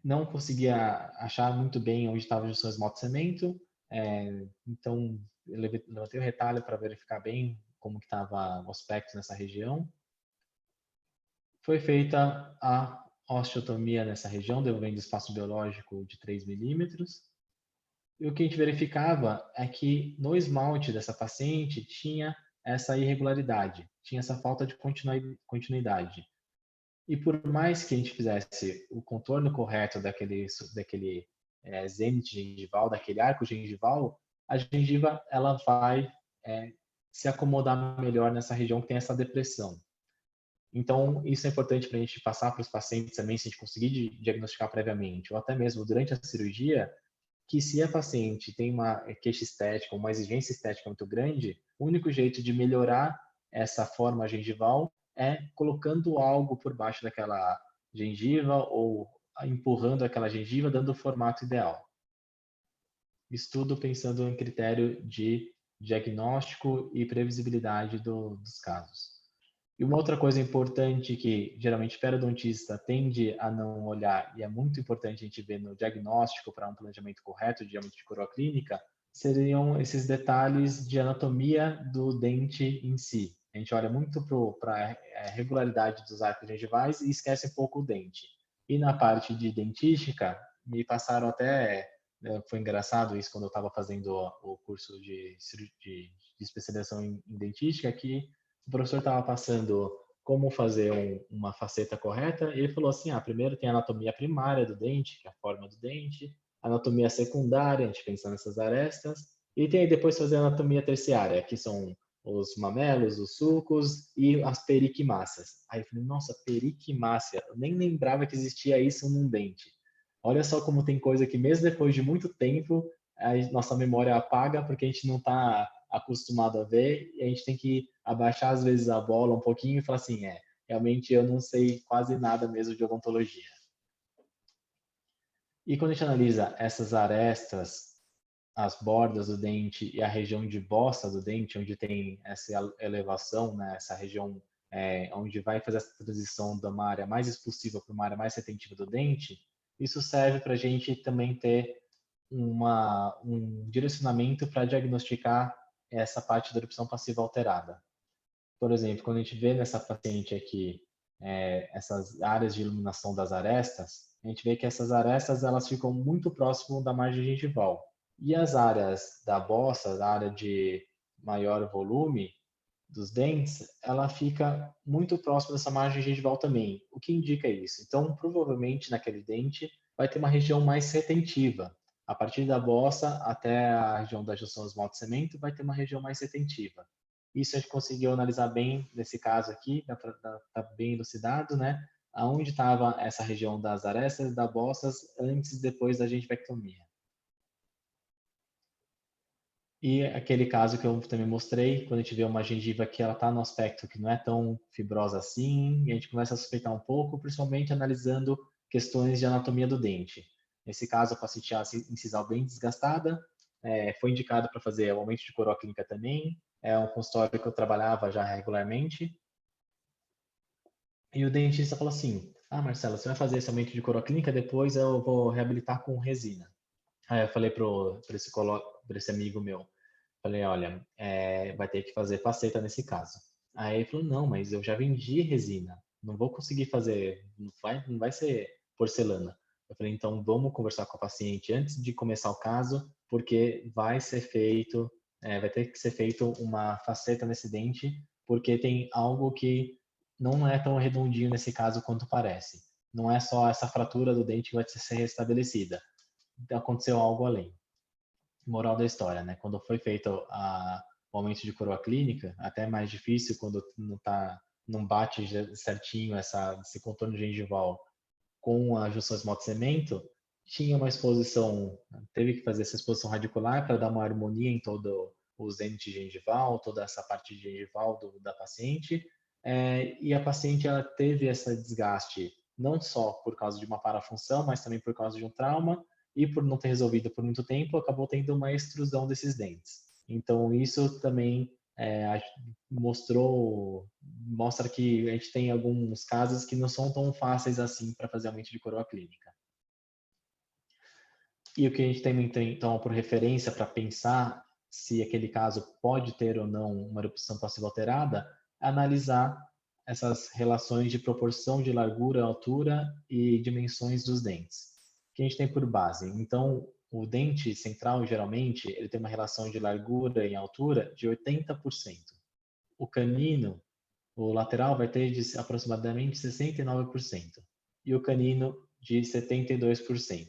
Não conseguia achar muito bem onde estava o seu esmalte-cemento, então eu levantei o retalho para verificar bem como que estava o aspecto nessa região. Foi feita a osteotomia nessa região, devolvendo espaço biológico de 3 milímetros. E o que a gente verificava é que no esmalte dessa paciente tinha essa irregularidade, tinha essa falta de continuidade. E por mais que a gente fizesse o contorno correto daquele zênite gengival, daquele arco gengival, a gengiva ela vai se acomodar melhor nessa região que tem essa depressão. Então, isso é importante para a gente passar para os pacientes também, se a gente conseguir diagnosticar previamente, ou até mesmo durante a cirurgia, que se a paciente tem uma queixa estética, uma exigência estética muito grande, o único jeito de melhorar essa forma gengival é colocando algo por baixo daquela gengiva ou empurrando aquela gengiva, dando o formato ideal. Estudo pensando em critério de diagnóstico e previsibilidade dos casos. E uma outra coisa importante que geralmente o periodontista tende a não olhar, e é muito importante a gente ver no diagnóstico para um planejamento correto de diâmetro de coroa clínica, seriam esses detalhes de anatomia do dente em si. A gente olha muito para a regularidade dos arcos gengivais e esquece um pouco o dente. E na parte de dentística, me passaram até, foi engraçado isso quando eu estava fazendo o curso de especialização em dentística, que o professor estava passando como fazer uma faceta correta, e ele falou assim, primeiro tem a anatomia primária do dente, que é a forma do dente, anatomia secundária, a gente pensa nessas arestas, e tem aí depois fazer a anatomia terciária, que são os mamelos, os sulcos e as periquimáceas. Aí eu falei, nossa, periquimácea, eu nem lembrava que existia isso num dente. Olha só como tem coisa que mesmo depois de muito tempo, a nossa memória apaga porque a gente não está acostumado a ver e a gente tem que abaixar às vezes a bola um pouquinho e falar assim, realmente eu não sei quase nada mesmo de odontologia. E quando a gente analisa essas arestas, as bordas do dente e a região de bossa do dente, onde tem essa elevação, né, essa região onde vai fazer essa transição de uma área mais expulsiva para uma área mais retentiva do dente, isso serve para a gente também ter um direcionamento para diagnosticar essa parte da erupção passiva alterada. Por exemplo, quando a gente vê nessa paciente aqui essas áreas de iluminação das arestas, a gente vê que essas arestas elas ficam muito próximo da margem gengival. E as áreas da bossa, da área de maior volume dos dentes, ela fica muito próxima dessa margem gengival também. O que indica isso? Então, provavelmente naquele dente vai ter uma região mais retentiva. A partir da bossa até a região da junção esmalte-cemento vai ter uma região mais retentiva. Isso a gente conseguiu analisar bem nesse caso aqui, tá bem elucidado, né? Aonde estava essa região das arestas, das bossas, antes e depois da gengivectomia. E aquele caso que eu também mostrei, quando a gente vê uma gengiva que ela está no aspecto que não é tão fibrosa assim, e a gente começa a suspeitar um pouco, principalmente analisando questões de anatomia do dente. Nesse caso, a paciente tinha a incisal bem desgastada, foi indicado para fazer o aumento de coroa clínica também, é um consultório que eu trabalhava já regularmente. E o dentista falou assim, Marcelo, você vai fazer esse aumento de coroa clínica, depois eu vou reabilitar com resina. Aí eu falei para esse amigo meu, falei, olha, vai ter que fazer faceta nesse caso. Aí ele falou, não, mas eu já vendi resina, não vou conseguir fazer, não vai ser porcelana. Eu falei, então vamos conversar com a paciente antes de começar o caso, porque vai ter que ser feito uma faceta nesse dente, porque tem algo que não é tão redondinho nesse caso quanto parece. Não é só essa fratura do dente que vai ser restabelecida. Aconteceu algo além. Moral da história, né? Quando foi feito o aumento de coroa clínica, até é mais difícil quando não bate certinho esse contorno gengival com a junção esmalte-cemento, tinha uma exposição, teve que fazer essa exposição radicular para dar uma harmonia em todo os dentes gengival, toda essa parte gengival da paciente, e a paciente ela teve esse desgaste não só por causa de uma parafunção, mas também por causa de um trauma, e por não ter resolvido por muito tempo, acabou tendo uma extrusão desses dentes. Então, isso também mostra que a gente tem alguns casos que não são tão fáceis assim para fazer aumento de coroa clínica. E o que a gente tem, então, por referência para pensar se aquele caso pode ter ou não uma erupção passiva alterada, é analisar essas relações de proporção de largura, altura e dimensões dos dentes, que a gente tem por base. Então, o dente central, geralmente, ele tem uma relação de largura e altura de 80%. O canino, o lateral, vai ter de aproximadamente 69%. E o canino, de 72%.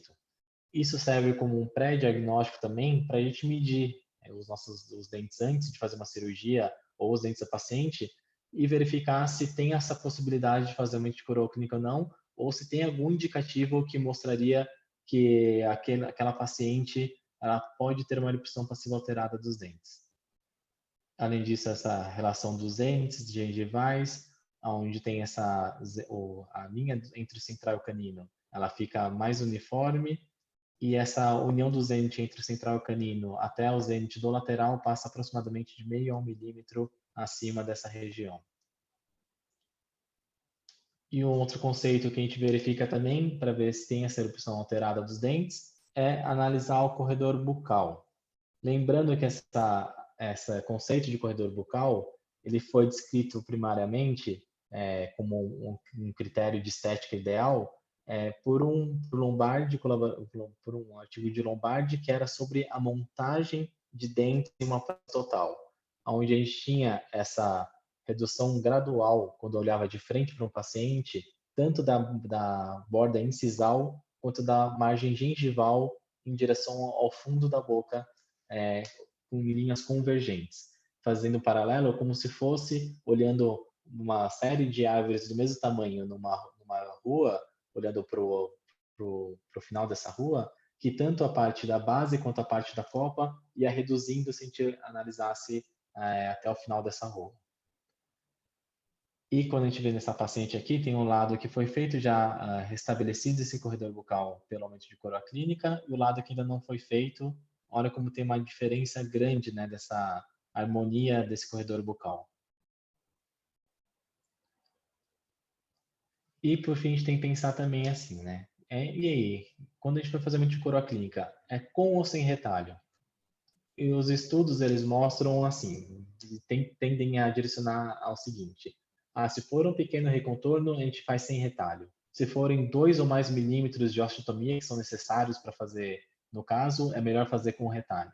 Isso serve como um pré-diagnóstico também para a gente medir os dentes antes de fazer uma cirurgia ou os dentes da paciente e verificar se tem essa possibilidade de fazer aumento de coroa clínica ou não, ou se tem algum indicativo que mostraria que aquela paciente ela pode ter uma erupção passiva alterada dos dentes. Além disso, essa relação dos dentes gengivais, onde tem a linha entre o central e o canino, ela fica mais uniforme, e essa união do zênite entre o central e o canino até o zênite do lateral passa aproximadamente de meio a 1 milímetro acima dessa região. E um outro conceito que a gente verifica também, para ver se tem essa erupção alterada dos dentes, é analisar o corredor bucal. Lembrando que esse conceito de corredor bucal, ele foi descrito primariamente como um critério de estética ideal por um artigo de Lombardi que era sobre a montagem de dentes em uma face total, onde a gente tinha essa redução gradual quando olhava de frente para um paciente, tanto da borda incisal quanto da margem gengival em direção ao fundo da boca, com linhas convergentes. fazendo um paralelo, como se fosse olhando uma série de árvores do mesmo tamanho numa rua, olhando para o final dessa rua, que tanto a parte da base quanto a parte da copa ia reduzindo se a gente analisasse até o final dessa rua. E quando a gente vê nessa paciente aqui, tem um lado que foi feito já restabelecido esse corredor bucal pelo aumento de coroa clínica, e o lado que ainda não foi feito, olha como tem uma diferença grande, né, dessa harmonia desse corredor bucal. E por fim, a gente tem que pensar também assim, né? E aí, quando a gente for fazer aumento de coroa clínica, é com ou sem retalho? E os estudos, eles mostram assim, tendem a direcionar ao seguinte: se for um pequeno recontorno, a gente faz sem retalho. Se forem 2 ou mais milímetros de osteotomia que são necessários para fazer, no caso, é melhor fazer com retalho.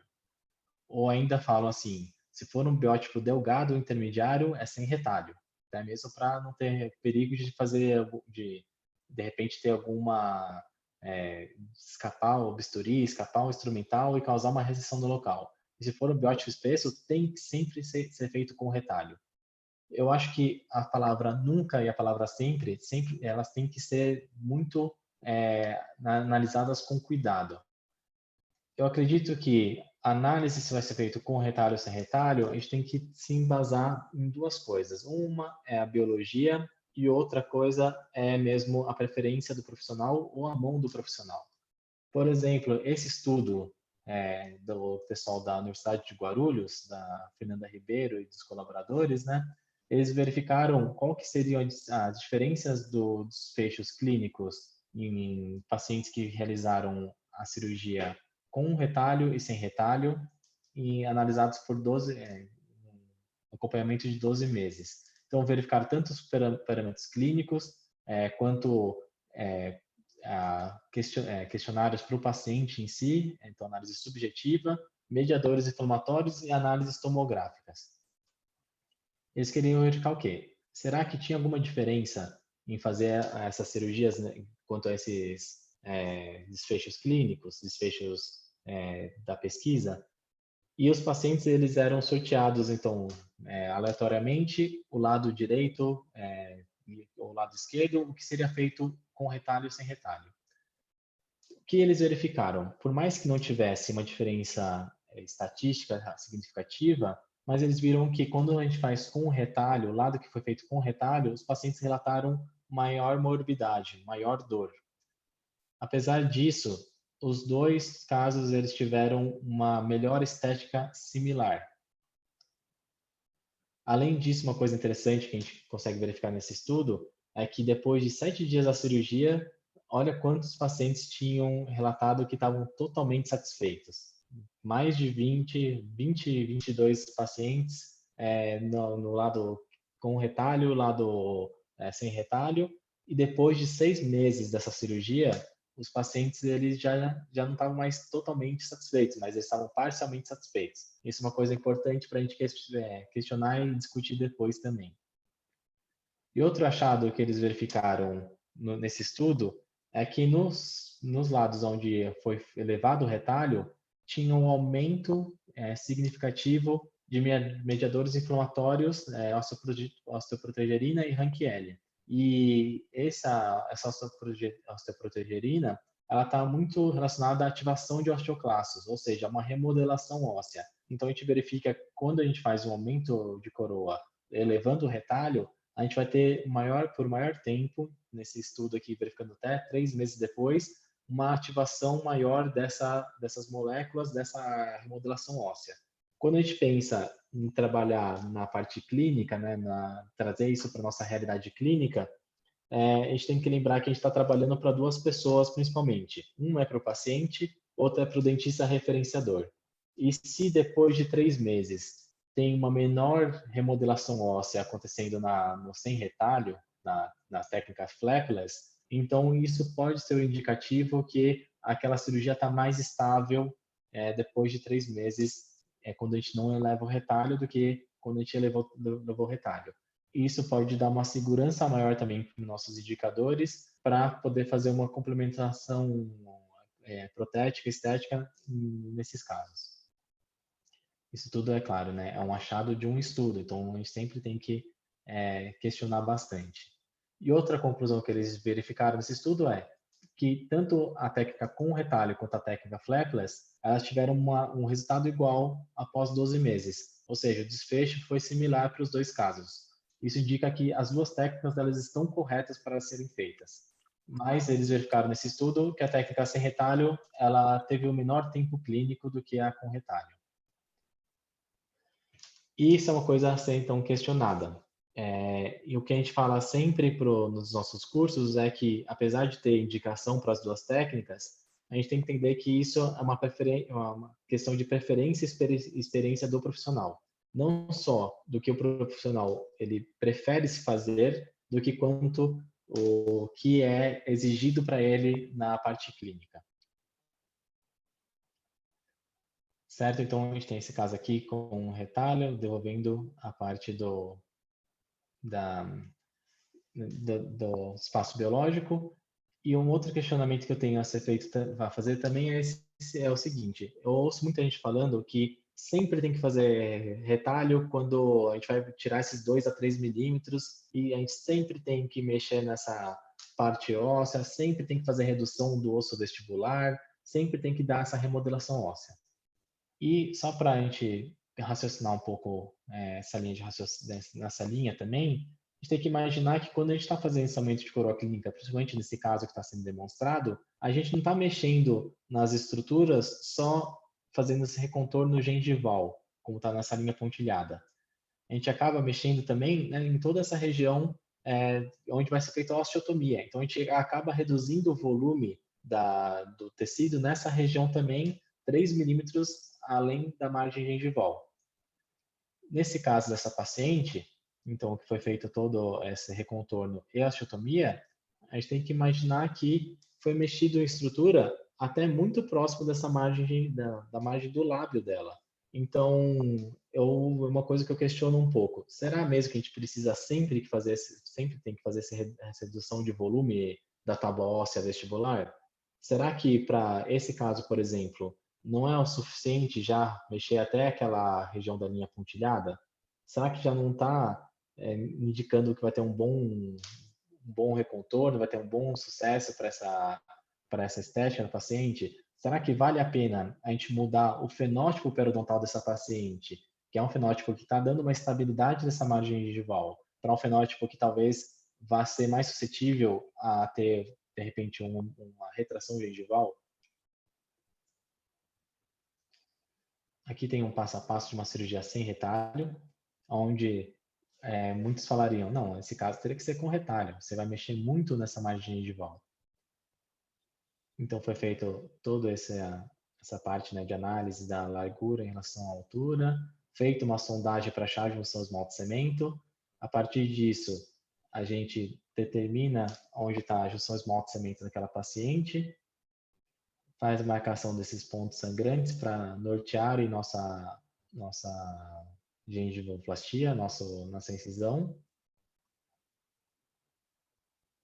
Ou ainda falam assim, se for um biótipo delgado ou intermediário, é sem retalho, até mesmo para não ter perigo de fazer, de repente ter alguma, escapar o bisturi, escapar o instrumental e causar uma reseção no local. E se for um biótipo espesso, tem que sempre ser feito com retalho. Eu acho que a palavra nunca e a palavra sempre elas têm que ser muito analisadas com cuidado. Eu acredito que a análise se vai ser feito com retalho ou sem retalho, a gente tem que se embasar em duas coisas. Uma é a biologia e outra coisa é mesmo a preferência do profissional ou a mão do profissional. Por exemplo, esse estudo do pessoal da Universidade de Guarulhos, da Fernanda Ribeiro e dos colaboradores, né? Eles verificaram qual que seriam as diferenças dos fechos clínicos em pacientes que realizaram a cirurgia com retalho e sem retalho, e analisados por um acompanhamento de 12 meses. Então, verificar tanto os parâmetros clínicos, quanto questionários para o paciente em si, então análise subjetiva, mediadores inflamatórios e análises tomográficas. Eles queriam verificar o quê? Será que tinha alguma diferença em fazer essas cirurgias, né, quanto a esses desfechos clínicos, desfechos da pesquisa? E os pacientes, eles eram sorteados, então, aleatoriamente, o lado direito e o lado esquerdo, o que seria feito com retalho ou sem retalho. O que eles verificaram? Por mais que não tivesse uma diferença estatística significativa, mas eles viram que quando a gente faz com retalho, o lado que foi feito com retalho, os pacientes relataram maior morbidade, maior dor. Apesar disso, os dois casos eles tiveram uma melhor estética similar. Além disso, uma coisa interessante que a gente consegue verificar nesse estudo é que depois de 7 dias da cirurgia, olha quantos pacientes tinham relatado que estavam totalmente satisfeitos. Mais de 22 pacientes no lado com retalho, lado sem retalho, e depois de 6 meses dessa cirurgia, os pacientes eles já não estavam mais totalmente satisfeitos, mas eles estavam parcialmente satisfeitos. Isso é uma coisa importante para a gente questionar e discutir depois também. E outro achado que eles verificaram nesse estudo é que nos lados onde foi elevado o retalho, tinha um aumento significativo de mediadores inflamatórios, osteoprotegerina e ranquiel. E essa osteoprotegerina, ela está muito relacionada à ativação de osteoclastos, ou seja, uma remodelação óssea. Então, a gente verifica quando a gente faz um aumento de coroa elevando o retalho, a gente vai ter por maior tempo, nesse estudo aqui, verificando até 3 meses depois, uma ativação maior dessas moléculas, dessa remodelação óssea. Quando a gente pensa em trabalhar na parte clínica, né, trazer isso para a nossa realidade clínica, a gente tem que lembrar que a gente está trabalhando para duas pessoas principalmente. Um é para o paciente, outro é para o dentista referenciador. E se depois de 3 meses tem uma menor remodelação óssea acontecendo no sem retalho, na técnica flapless, então isso pode ser um indicativo que aquela cirurgia está mais estável depois de 3 meses, quando a gente não eleva o retalho, do que quando a gente levou o retalho. Isso pode dar uma segurança maior também para os nossos indicadores, para poder fazer uma complementação protética, estética nesses casos. Isso tudo, é claro, né, é um achado de um estudo, então a gente sempre tem que questionar bastante. E outra conclusão que eles verificaram nesse estudo é que tanto a técnica com retalho quanto a técnica flapless, elas tiveram um resultado igual após 12 meses. Ou seja, o desfecho foi similar para os dois casos. Isso indica que as duas técnicas elas estão corretas para serem feitas. Mas eles verificaram nesse estudo que a técnica sem retalho ela teve o menor tempo clínico do que a com retalho. E isso é uma coisa a ser então questionada. E o que a gente fala sempre nos nossos cursos é que, apesar de ter indicação para as duas técnicas, a gente tem que entender que isso é uma questão de preferência e experiência do profissional. Não só do que o profissional ele prefere se fazer, do que quanto o que é exigido para ele na parte clínica. Certo? Então, a gente tem esse caso aqui com um retalho, devolvendo a parte do espaço biológico. E um outro questionamento que eu tenho a ser feito, a fazer também é o seguinte: eu ouço muita gente falando que sempre tem que fazer retalho quando a gente vai tirar esses 2 a 3 milímetros e a gente sempre tem que mexer nessa parte óssea, sempre tem que fazer redução do osso vestibular, sempre tem que dar essa remodelação óssea. E só para a gente raciocinar um pouco essa linha de raciocínio, nessa linha também, a gente tem que imaginar que quando a gente está fazendo esse aumento de coroa clínica, principalmente nesse caso que está sendo demonstrado, a gente não está mexendo nas estruturas só fazendo esse recontorno gengival, como está nessa linha pontilhada. A gente acaba mexendo também, né, em toda essa região onde vai ser feita a osteotomia. Então, a gente acaba reduzindo o volume do tecido nessa região também, 3 milímetros além da margem gengival. Nesse caso dessa paciente, então, que foi feito todo esse recontorno e a osteotomia, a gente tem que imaginar que foi mexido em estrutura até muito próximo dessa margem, da margem do lábio dela. Então, é uma coisa que eu questiono um pouco. Será mesmo que a gente precisa sempre tem que fazer essa redução de volume da tábua óssea vestibular? Será que para esse caso, por exemplo, não é o suficiente já mexer até aquela região da linha pontilhada? Será que já não está indicando que vai ter um bom recontorno, vai ter um bom sucesso para essa estética no paciente? Será que vale a pena a gente mudar o fenótipo periodontal dessa paciente, que é um fenótipo que está dando uma estabilidade dessa margem gengival, para um fenótipo que talvez vá ser mais suscetível a ter, de repente, uma retração gengival? Aqui tem um passo a passo de uma cirurgia sem retalho, onde muitos falariam, não, esse caso teria que ser com retalho, você vai mexer muito nessa margem gengival. Então foi feito toda essa parte, né, de análise da largura em relação à altura, feito uma sondagem para achar a junção esmalte-cemento. A partir disso, a gente determina onde está a junção esmalte-cemento daquela paciente, faz a marcação desses pontos sangrantes para nortear em nossa gengivoplastia, nossa incisão.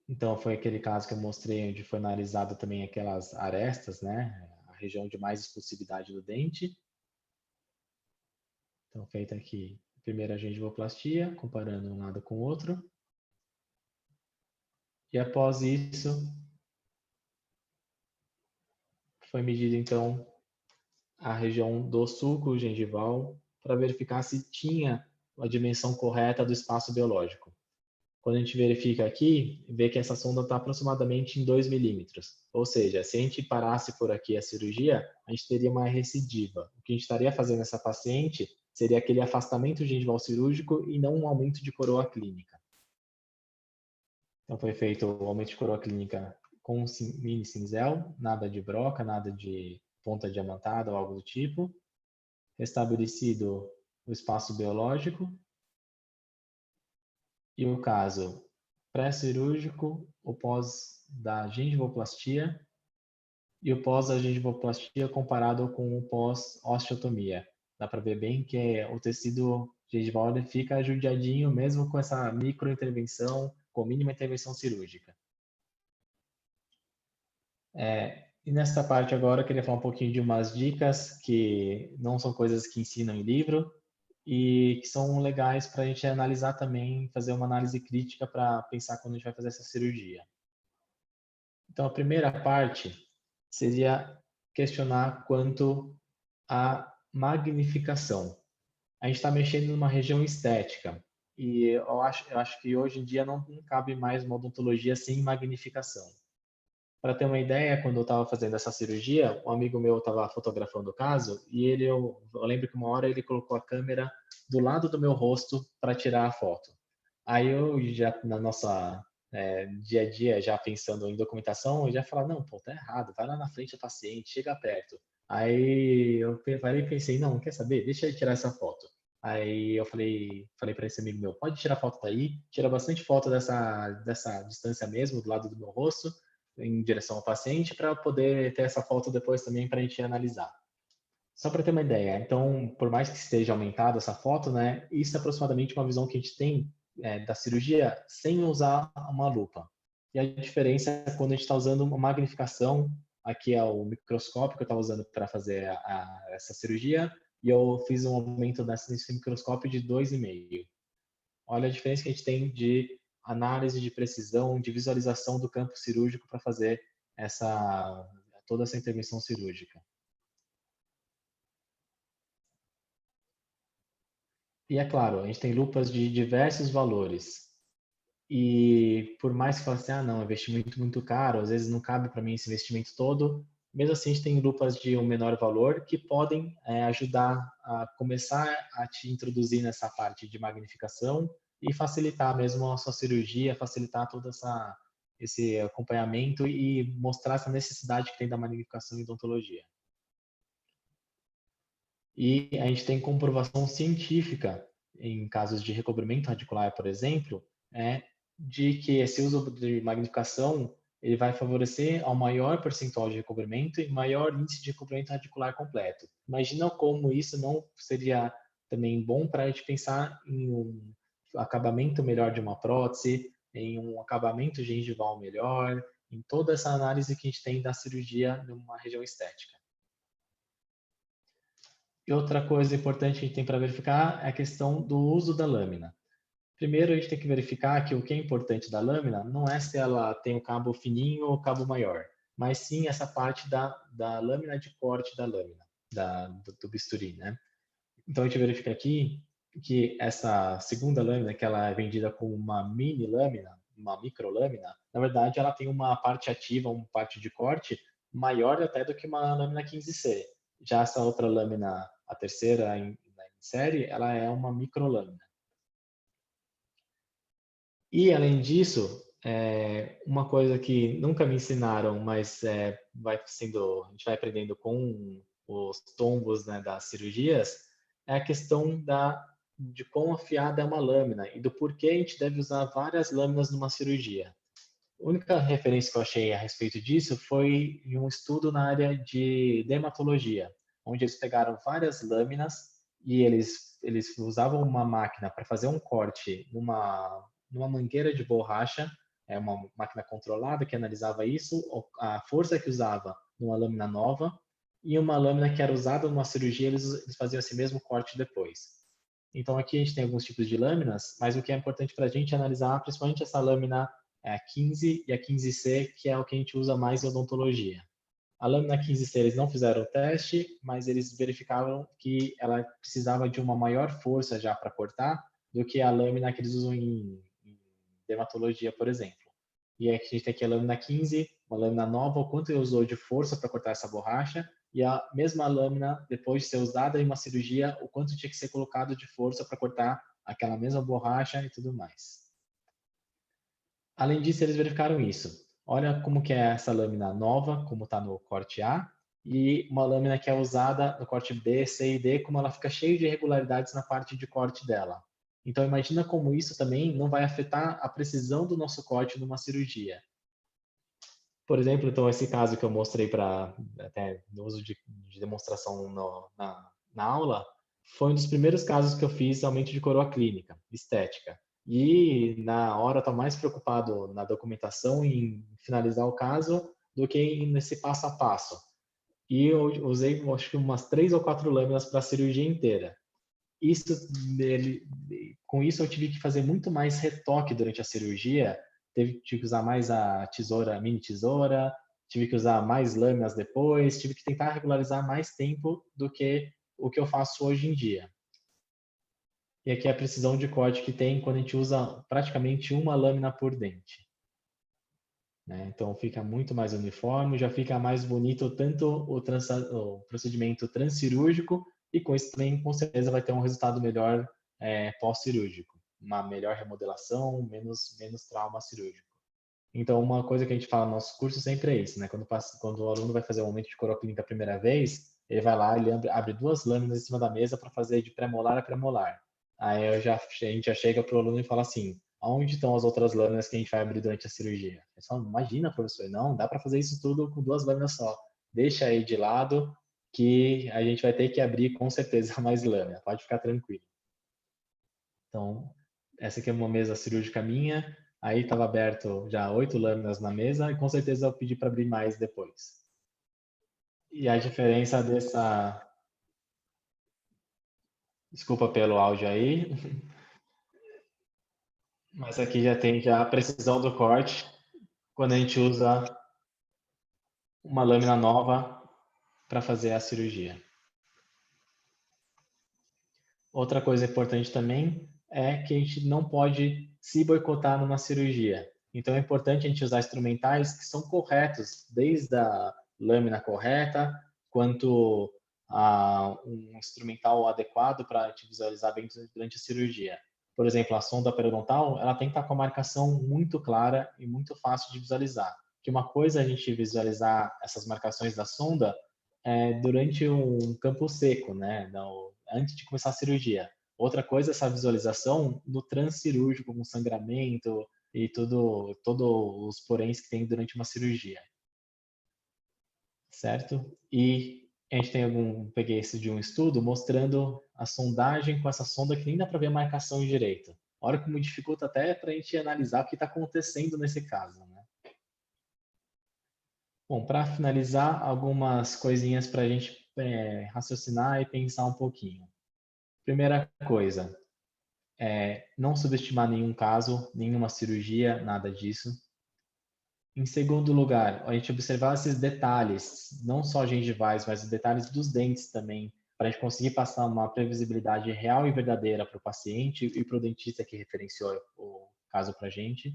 Então, foi aquele caso que eu mostrei, onde foi analisado também aquelas arestas, né? A região de mais expulsividade do dente. Então, feita aqui a primeira gengivoplastia, comparando um lado com o outro. E após isso, foi medido, então, a região do sulco gengival para verificar se tinha a dimensão correta do espaço biológico. Quando a gente verifica aqui, vê que essa sonda está aproximadamente em 2 milímetros. Ou seja, se a gente parasse por aqui a cirurgia, a gente teria uma recidiva. O que a gente estaria fazendo nessa paciente seria aquele afastamento gengival cirúrgico e não um aumento de coroa clínica. Então foi feito o aumento de coroa clínica com mini cinzel, nada de broca, nada de ponta diamantada ou algo do tipo. Restabelecido o espaço biológico. E o caso pré-cirúrgico, o pós da gengivoplastia e o pós da gengivoplastia comparado com o pós-osteotomia. Dá para ver bem que o tecido gengival fica judiadinho mesmo com essa microintervenção, com mínima intervenção cirúrgica. E nessa parte agora eu queria falar um pouquinho de umas dicas que não são coisas que ensinam em livro e que são legais para a gente analisar também, fazer uma análise crítica para pensar quando a gente vai fazer essa cirurgia. Então, a primeira parte seria questionar quanto à magnificação. A gente está mexendo numa região estética e eu acho que hoje em dia não cabe mais uma odontologia sem magnificação. Para ter uma ideia, quando eu estava fazendo essa cirurgia, um amigo meu estava fotografando o caso e eu lembro que uma hora ele colocou a câmera do lado do meu rosto para tirar a foto. Aí eu já na nossa dia a dia, já pensando em documentação, eu já falava, não, pô, tá errado, vai lá na frente do paciente, chega perto. Aí eu parei e pensei, não, quer saber? Deixa ele tirar essa foto. Aí eu falei para esse amigo meu, pode tirar foto daí, tira bastante foto dessa distância mesmo, do lado do meu rosto, em direção ao paciente, para poder ter essa foto depois também para a gente analisar. Só para ter uma ideia, então, por mais que esteja aumentada essa foto, né, isso é aproximadamente uma visão que a gente tem da cirurgia sem usar uma lupa. E a diferença é quando a gente está usando uma magnificação, aqui é o microscópio que eu estava usando para fazer essa cirurgia, e eu fiz um aumento nesse microscópio de 2,5. Olha a diferença que a gente tem de análise de precisão, de visualização do campo cirúrgico para fazer toda essa intervenção cirúrgica. E é claro, a gente tem lupas de diversos valores. E por mais que fale assim, ah, não, é investimento muito caro, às vezes não cabe para mim esse investimento todo, mesmo assim a gente tem lupas de um menor valor que podem ajudar a começar a te introduzir nessa parte de magnificação e facilitar mesmo a sua cirurgia, facilitar todo esse acompanhamento e mostrar essa necessidade que tem da magnificação em odontologia. E a gente tem comprovação científica em casos de recobrimento radicular, por exemplo, de que esse uso de magnificação ele vai favorecer ao maior percentual de recobrimento e maior índice de recobrimento radicular completo. Imagina como isso não seria também bom para a gente pensar em um acabamento melhor de uma prótese, em um acabamento gengival melhor, em toda essa análise que a gente tem da cirurgia numa região estética. E outra coisa importante que a gente tem para verificar é a questão do uso da lâmina. Primeiro, a gente tem que verificar que o que é importante da lâmina não é se ela tem o cabo fininho ou o cabo maior, mas sim essa parte da lâmina de corte da lâmina, do bisturi, né? Então, a gente verifica aqui que essa segunda lâmina, que ela é vendida como uma mini lâmina, uma microlâmina, na verdade, ela tem uma parte ativa, uma parte de corte maior até do que uma lâmina 15C. Já essa outra lâmina, a terceira em série, ela é uma microlâmina. E, além disso, uma coisa que nunca me ensinaram, mas a gente vai aprendendo com os tombos, né, das cirurgias, é a questão de quão afiada é uma lâmina e do porquê a gente deve usar várias lâminas numa cirurgia. A única referência que eu achei a respeito disso foi em um estudo na área de dermatologia, onde eles pegaram várias lâminas e eles usavam uma máquina para fazer um corte numa mangueira de borracha, uma máquina controlada que analisava isso, a força que usava numa lâmina nova e uma lâmina que era usada numa cirurgia, eles faziam esse mesmo corte depois. Então aqui a gente tem alguns tipos de lâminas, mas o que é importante para a gente é analisar principalmente essa lâmina a 15 e a 15C, que é o que a gente usa mais em odontologia. A lâmina 15C eles não fizeram o teste, mas eles verificaram que ela precisava de uma maior força já para cortar do que a lâmina que eles usam em dermatologia, por exemplo. E aqui a gente tem aqui a lâmina 15, uma lâmina nova, o quanto ele usou de força para cortar essa borracha, e a mesma lâmina, depois de ser usada em uma cirurgia, o quanto tinha que ser colocado de força para cortar aquela mesma borracha e tudo mais. Além disso, eles verificaram isso. Olha como que é essa lâmina nova, como está no corte A, e uma lâmina que é usada no corte B, C e D, como ela fica cheia de irregularidades na parte de corte dela. Então, imagina como isso também não vai afetar a precisão do nosso corte numa cirurgia. Por exemplo, então, esse caso que eu mostrei até no uso de demonstração na aula, foi um dos primeiros casos que eu fiz aumento de coroa clínica, estética. E na hora eu estava mais preocupado na documentação, em finalizar o caso, do que nesse passo a passo. E eu usei, acho que umas 3 ou 4 lâminas para a cirurgia inteira. Com isso eu tive que fazer muito mais retoque durante a cirurgia, tive que usar mais a tesoura, a mini tesoura, tive que usar mais lâminas depois, tive que tentar regularizar mais tempo do que o que eu faço hoje em dia. E aqui é a precisão de corte que tem quando a gente usa praticamente uma lâmina por dente. Né? Então fica muito mais uniforme, já fica mais bonito tanto o procedimento transcirúrgico e com isso também com certeza vai ter um resultado melhor pós-cirúrgico, uma melhor remodelação, menos trauma cirúrgico. Então uma coisa que a gente fala no nosso curso sempre é isso, né? Quando o aluno vai fazer o aumento de coroa clínica a primeira vez, ele vai lá, ele abre 2 lâminas em cima da mesa para fazer de pré-molar a pré-molar. Aí a gente já chega para o aluno e fala assim: aonde estão as outras lâminas que a gente vai abrir durante a cirurgia? Ele fala, imagina, professor, não, dá para fazer isso tudo com 2 lâminas só. Deixa aí de lado que a gente vai ter que abrir com certeza mais lâmina, pode ficar tranquilo. Então, essa aqui é uma mesa cirúrgica minha, aí estava aberto já 8 lâminas na mesa e com certeza eu pedi para abrir mais depois. E a diferença dessa... Desculpa pelo áudio aí, mas aqui já tem já a precisão do corte quando a gente usa uma lâmina nova para fazer a cirurgia. Outra coisa importante também é que a gente não pode se boicotar numa cirurgia. Então é importante a gente usar instrumentais que são corretos, desde a lâmina correta, quanto a um instrumental adequado para a gente visualizar bem durante a cirurgia. Por exemplo, a sonda periodontal, ela tem que estar com a marcação muito clara e muito fácil de visualizar. Que uma coisa é a gente visualizar essas marcações da sonda durante um campo seco, né? Antes de começar a cirurgia. Outra coisa é essa visualização no transcirúrgico, com sangramento e todos os poréns que tem durante uma cirurgia. Certo? E a gente peguei esse de um estudo mostrando a sondagem com essa sonda que nem dá para ver a marcação direito. Olha como dificulta até para a gente analisar o que está acontecendo nesse caso, né? Bom, para finalizar, algumas coisinhas para a gente raciocinar e pensar um pouquinho. Primeira coisa, não subestimar nenhum caso, nenhuma cirurgia, nada disso. Em segundo lugar, a gente observar esses detalhes, não só gengivais, mas os detalhes dos dentes também, para a gente conseguir passar uma previsibilidade real e verdadeira para o paciente e para o dentista que referenciou o caso para a gente.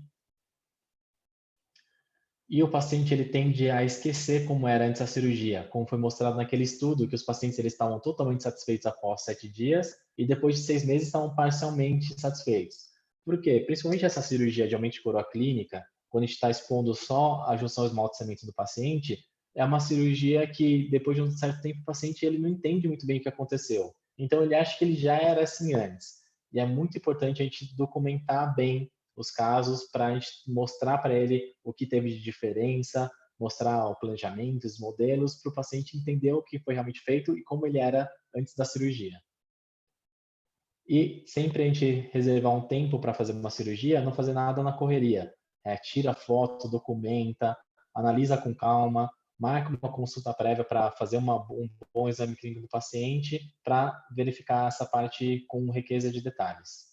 E o paciente ele tende a esquecer como era antes da cirurgia, como foi mostrado naquele estudo, que os pacientes eles estavam totalmente satisfeitos após 7 dias e depois de 6 meses estavam parcialmente satisfeitos. Por quê? Principalmente essa cirurgia de aumento de coroa clínica, quando a gente está expondo só a junção esmalte-cimento do paciente, é uma cirurgia que depois de um certo tempo o paciente ele não entende muito bem o que aconteceu. Então ele acha que ele já era assim antes. E é muito importante a gente documentar bem os casos para a gente mostrar para ele o que teve de diferença, mostrar o planejamento, os modelos, para o paciente entender o que foi realmente feito e como ele era antes da cirurgia. E sempre a gente reservar um tempo para fazer uma cirurgia, não fazer nada na correria. Tira foto, documenta, analisa com calma, marca uma consulta prévia para fazer um bom exame clínico do paciente para verificar essa parte com riqueza de detalhes.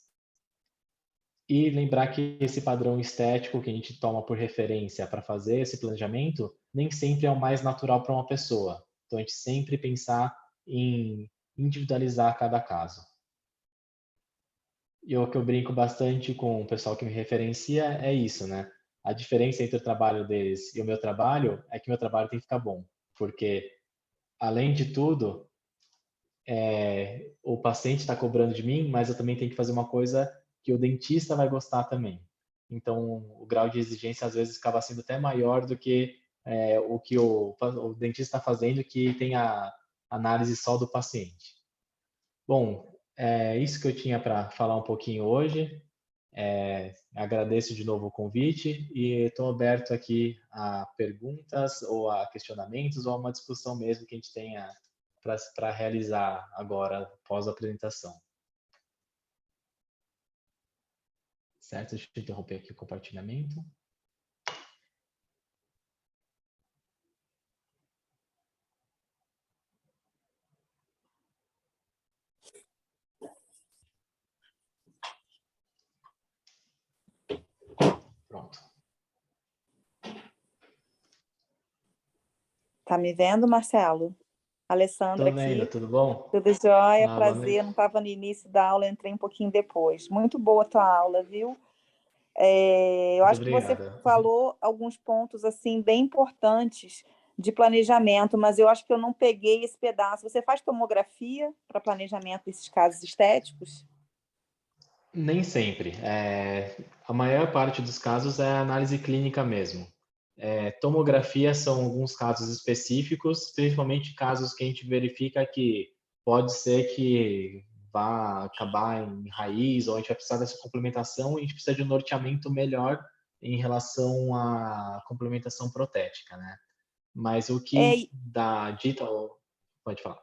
E lembrar que esse padrão estético que a gente toma por referência para fazer esse planejamento nem sempre é o mais natural para uma pessoa. Então, a gente sempre pensar em individualizar cada caso. E o que eu brinco bastante com o pessoal que me referencia é isso, né? A diferença entre o trabalho deles e o meu trabalho é que o meu trabalho tem que ficar bom. Porque, além de tudo, o paciente está cobrando de mim, mas eu também tenho que fazer uma coisa que o dentista vai gostar também. Então, o grau de exigência às vezes acaba sendo até maior do que o que o dentista está fazendo, que tem a análise só do paciente. Bom, é isso que eu tinha para falar um pouquinho hoje. Agradeço de novo o convite e estou aberto aqui a perguntas ou a questionamentos ou a uma discussão mesmo que a gente tenha para realizar agora, pós a apresentação. Certo? Deixa eu interromper aqui o compartilhamento. Tá me vendo, Marcelo? Alessandra Tô vendo, aqui. tudo bom? Tudo jóia, prazer. Não Novamente. estava no início da aula, entrei um pouquinho depois. Muito boa a tua aula, viu? Eu Muito acho que você obrigado. falou alguns pontos assim bem importantes de planejamento, mas eu acho que eu não peguei esse pedaço. Você faz tomografia para planejamento desses casos estéticos? Nem sempre. A maior parte dos casos é análise clínica mesmo. Tomografia são alguns casos específicos, principalmente casos que a gente verifica que pode ser que vá acabar em raiz, ou a gente vai precisar dessa complementação, e a gente precisa de um norteamento melhor em relação à complementação protética, né? Mas o que É, dá dita, pode falar.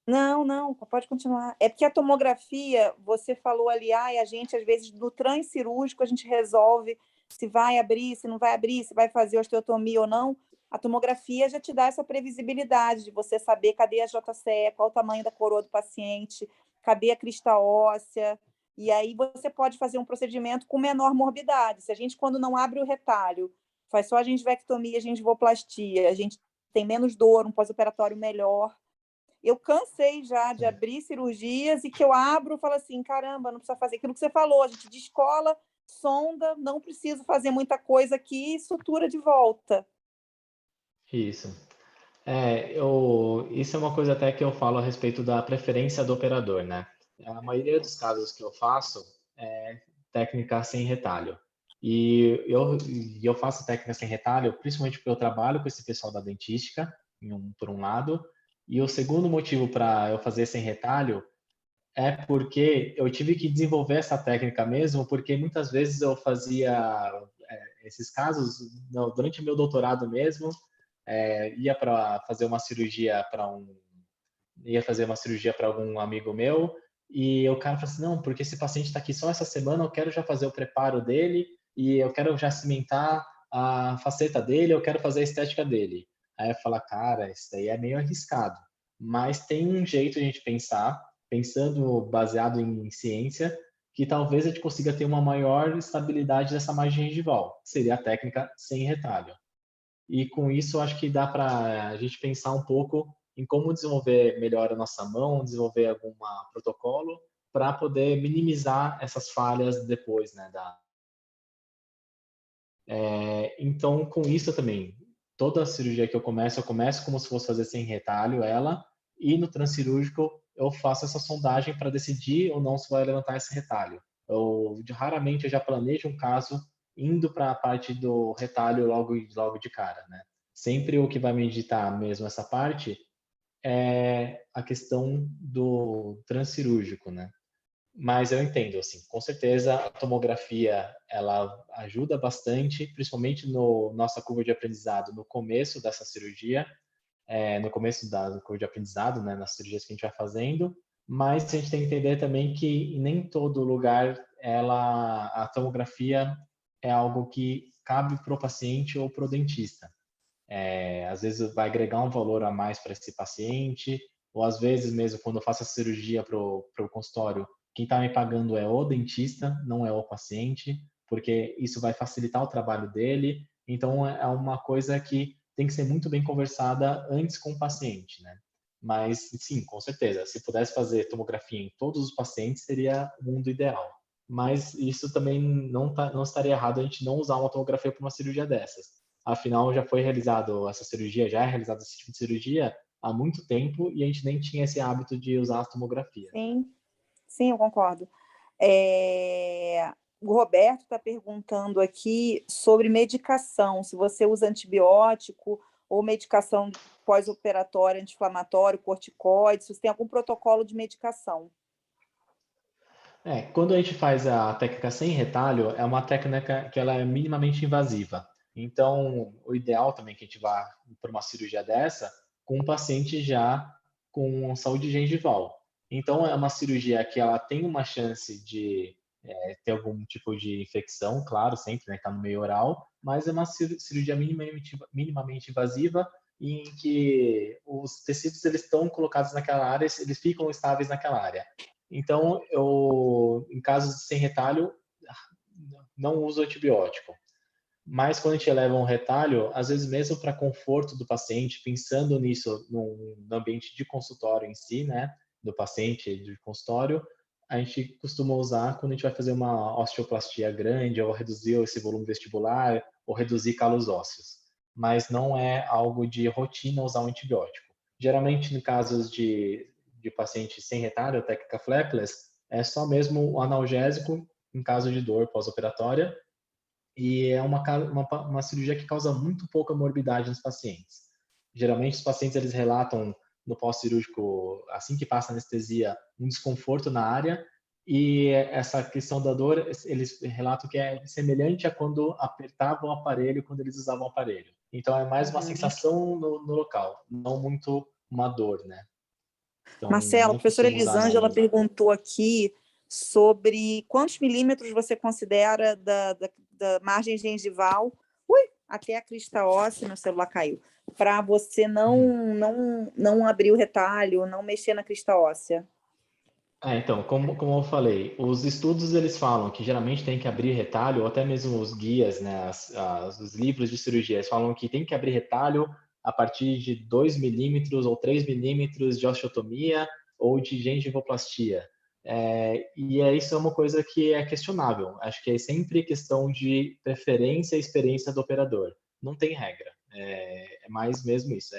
não, não, pode continuar. É porque a tomografia, você falou ali, a gente, às vezes, no transcirúrgico, a gente resolve se vai abrir, se não vai abrir, se vai fazer osteotomia ou não. A tomografia já te dá essa previsibilidade de você saber cadê a JCE, qual o tamanho da coroa do paciente, cadê a crista óssea. E aí você pode fazer um procedimento com menor morbidade. Se a gente, quando não abre o retalho, faz só a gengivectomia, a gengivoplastia, a gente tem menos dor, um pós-operatório melhor. Eu cansei já de Sim. abrir cirurgias e que eu abro e falo assim, caramba, não precisa fazer aquilo que você falou, a gente descola, sonda, não preciso fazer muita coisa aqui e sutura de volta. Isso. Isso é uma coisa até que eu falo a respeito da preferência do operador, né? A maioria dos casos que eu faço é técnica sem retalho. E eu faço técnica sem retalho, principalmente porque eu trabalho com esse pessoal da dentística, por um lado, e o segundo motivo para eu fazer sem retalho é porque eu tive que desenvolver essa técnica mesmo, porque muitas vezes eu fazia esses casos durante meu doutorado mesmo, ia para fazer uma cirurgia ia fazer uma cirurgia para algum amigo meu e o cara falou assim, não, porque esse paciente está aqui só essa semana, eu quero já fazer o preparo dele e eu quero já cimentar a faceta dele, eu quero fazer a estética dele. Aí eu falo, cara, isso daí é meio arriscado, mas tem um jeito de a gente pensar, pensando baseado em ciência, que talvez a gente consiga ter uma maior estabilidade dessa margem gengival, que seria a técnica sem retalho. E com isso, eu acho que dá para a gente pensar um pouco em como desenvolver melhor a nossa mão, desenvolver algum protocolo para poder minimizar essas falhas depois, né? Então, com isso também, toda a cirurgia que eu começo como se fosse fazer sem retalho ela, e no transcirúrgico eu faço essa sondagem para decidir ou não se vai levantar esse retalho. Raramente eu já planejo um caso indo para a parte do retalho logo de cara, né? Sempre o que vai me ditar mesmo essa parte é a questão do transcirúrgico, né? Mas eu entendo, assim, com certeza a tomografia ela ajuda bastante, principalmente no nossa curva de aprendizado no começo dessa cirurgia, no começo da curva de aprendizado, né, nas cirurgias que a gente vai fazendo. Mas a gente tem que entender também que em nem todo lugar a tomografia é algo que cabe para o paciente ou para o dentista. Às vezes vai agregar um valor a mais para esse paciente, ou às vezes mesmo quando eu faço a cirurgia para o consultório, quem está me pagando é o dentista, não é o paciente, porque isso vai facilitar o trabalho dele. Então é uma coisa que tem que ser muito bem conversada antes com o paciente, né? Mas sim, com certeza, se pudesse fazer tomografia em todos os pacientes seria o mundo ideal. Mas isso também não estaria errado a gente não usar uma tomografia para uma cirurgia dessas. Afinal, já foi realizado essa cirurgia, já é realizado esse tipo de cirurgia há muito tempo e a gente nem tinha esse hábito de usar as tomografias, né? Sim, sim, eu concordo. O Roberto está perguntando aqui sobre medicação, se você usa antibiótico ou medicação pós-operatória, anti-inflamatório, corticoide, se você tem algum protocolo de medicação. Quando a gente faz a técnica sem retalho, é uma técnica que ela é minimamente invasiva. Então, o ideal também é que a gente vá para uma cirurgia dessa com um paciente já com saúde gengival. Então, é uma cirurgia que ela tem uma chance de ter algum tipo de infecção, claro, sempre, né, que está no meio oral, mas é uma cirurgia minimamente invasiva em que os tecidos eles estão colocados naquela área, eles ficam estáveis naquela área. Então, em casos sem retalho, não uso antibiótico. Mas quando a gente eleva um retalho, às vezes mesmo para conforto do paciente, pensando nisso no ambiente de consultório em si, né, do paciente de consultório, a gente costuma usar quando a gente vai fazer uma osteoplastia grande ou reduzir esse volume vestibular ou reduzir calos ósseos. Mas não é algo de rotina usar um antibiótico. Geralmente, em casos de paciente sem retalho, técnica flapless, é só mesmo o analgésico em caso de dor pós-operatória, e é uma cirurgia que causa muito pouca morbidade nos pacientes. Geralmente, os pacientes eles relatam no pós-cirúrgico, assim que passa a anestesia, um desconforto na área, e essa questão da dor, eles relatam que é semelhante a quando apertavam o aparelho, quando eles usavam o aparelho. Então, é mais uma sensação no local, não muito uma dor, né? Então, Marcelo, a não professora costumo usar Elisângela nada. perguntou aqui sobre quantos milímetros você considera da margem gengival, até a crista óssea, meu celular caiu, para você não abrir o retalho, não mexer na crista óssea. Então, como eu falei, os estudos eles falam que geralmente tem que abrir retalho, ou até mesmo os guias, né, os livros de cirurgia, eles falam que tem que abrir retalho a partir de 2 milímetros ou 3 milímetros de osteotomia ou de gengivoplastia. Isso é uma coisa que é questionável. Acho que é sempre questão de preferência e experiência do operador. Não tem regra. É mais mesmo isso,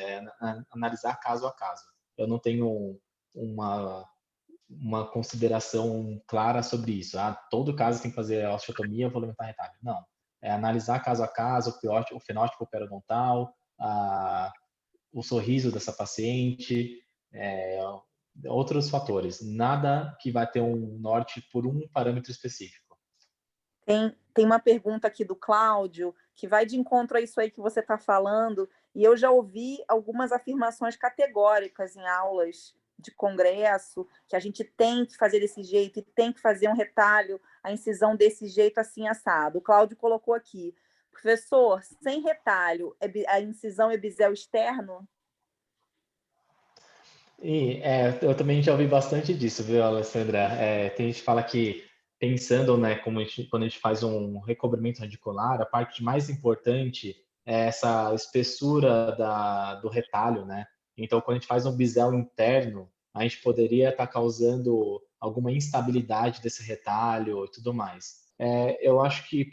analisar caso a caso. Eu não tenho uma consideração clara sobre isso. Todo caso tem que fazer a osteotomia ou vou levantar retalho. Não. É analisar caso a caso, o fenótipo periodontal, o sorriso dessa paciente, outros fatores. Nada que vai ter um norte por um parâmetro específico. Tem uma pergunta aqui do Cláudio, que vai de encontro a isso aí que você está falando, e eu já ouvi algumas afirmações categóricas em aulas de congresso, que a gente tem que fazer desse jeito, e tem que fazer um retalho, a incisão desse jeito, assim, assado. O Cláudio colocou aqui, professor, sem retalho, a incisão é bisel externo? Eu também já ouvi bastante disso, viu, Alessandra? Tem gente que fala que, pensando, né, quando a gente faz um recobrimento radicular, a parte mais importante é essa espessura do retalho, né? Então, quando a gente faz um bisel interno, a gente poderia estar causando alguma instabilidade desse retalho e tudo mais. Eu acho que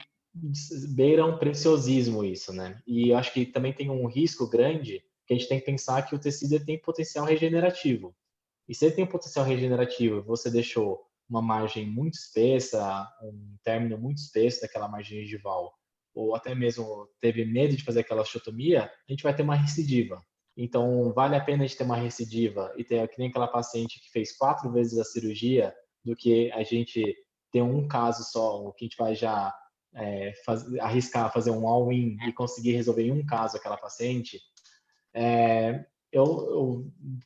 beira um preciosismo isso, né? E eu acho que também tem um risco grande que a gente tem que pensar que o tecido tem potencial regenerativo. E se ele tem um potencial regenerativo, você deixou uma margem muito espessa, um término muito espesso daquela margem gengival, ou até mesmo teve medo de fazer aquela osteotomia, a gente vai ter uma recidiva. Então, vale a pena a gente ter uma recidiva e ter que nem aquela paciente que fez 4 vezes a cirurgia, do que a gente ter um caso só, que a gente vai já arriscar fazer um all-in e conseguir resolver em um caso aquela paciente.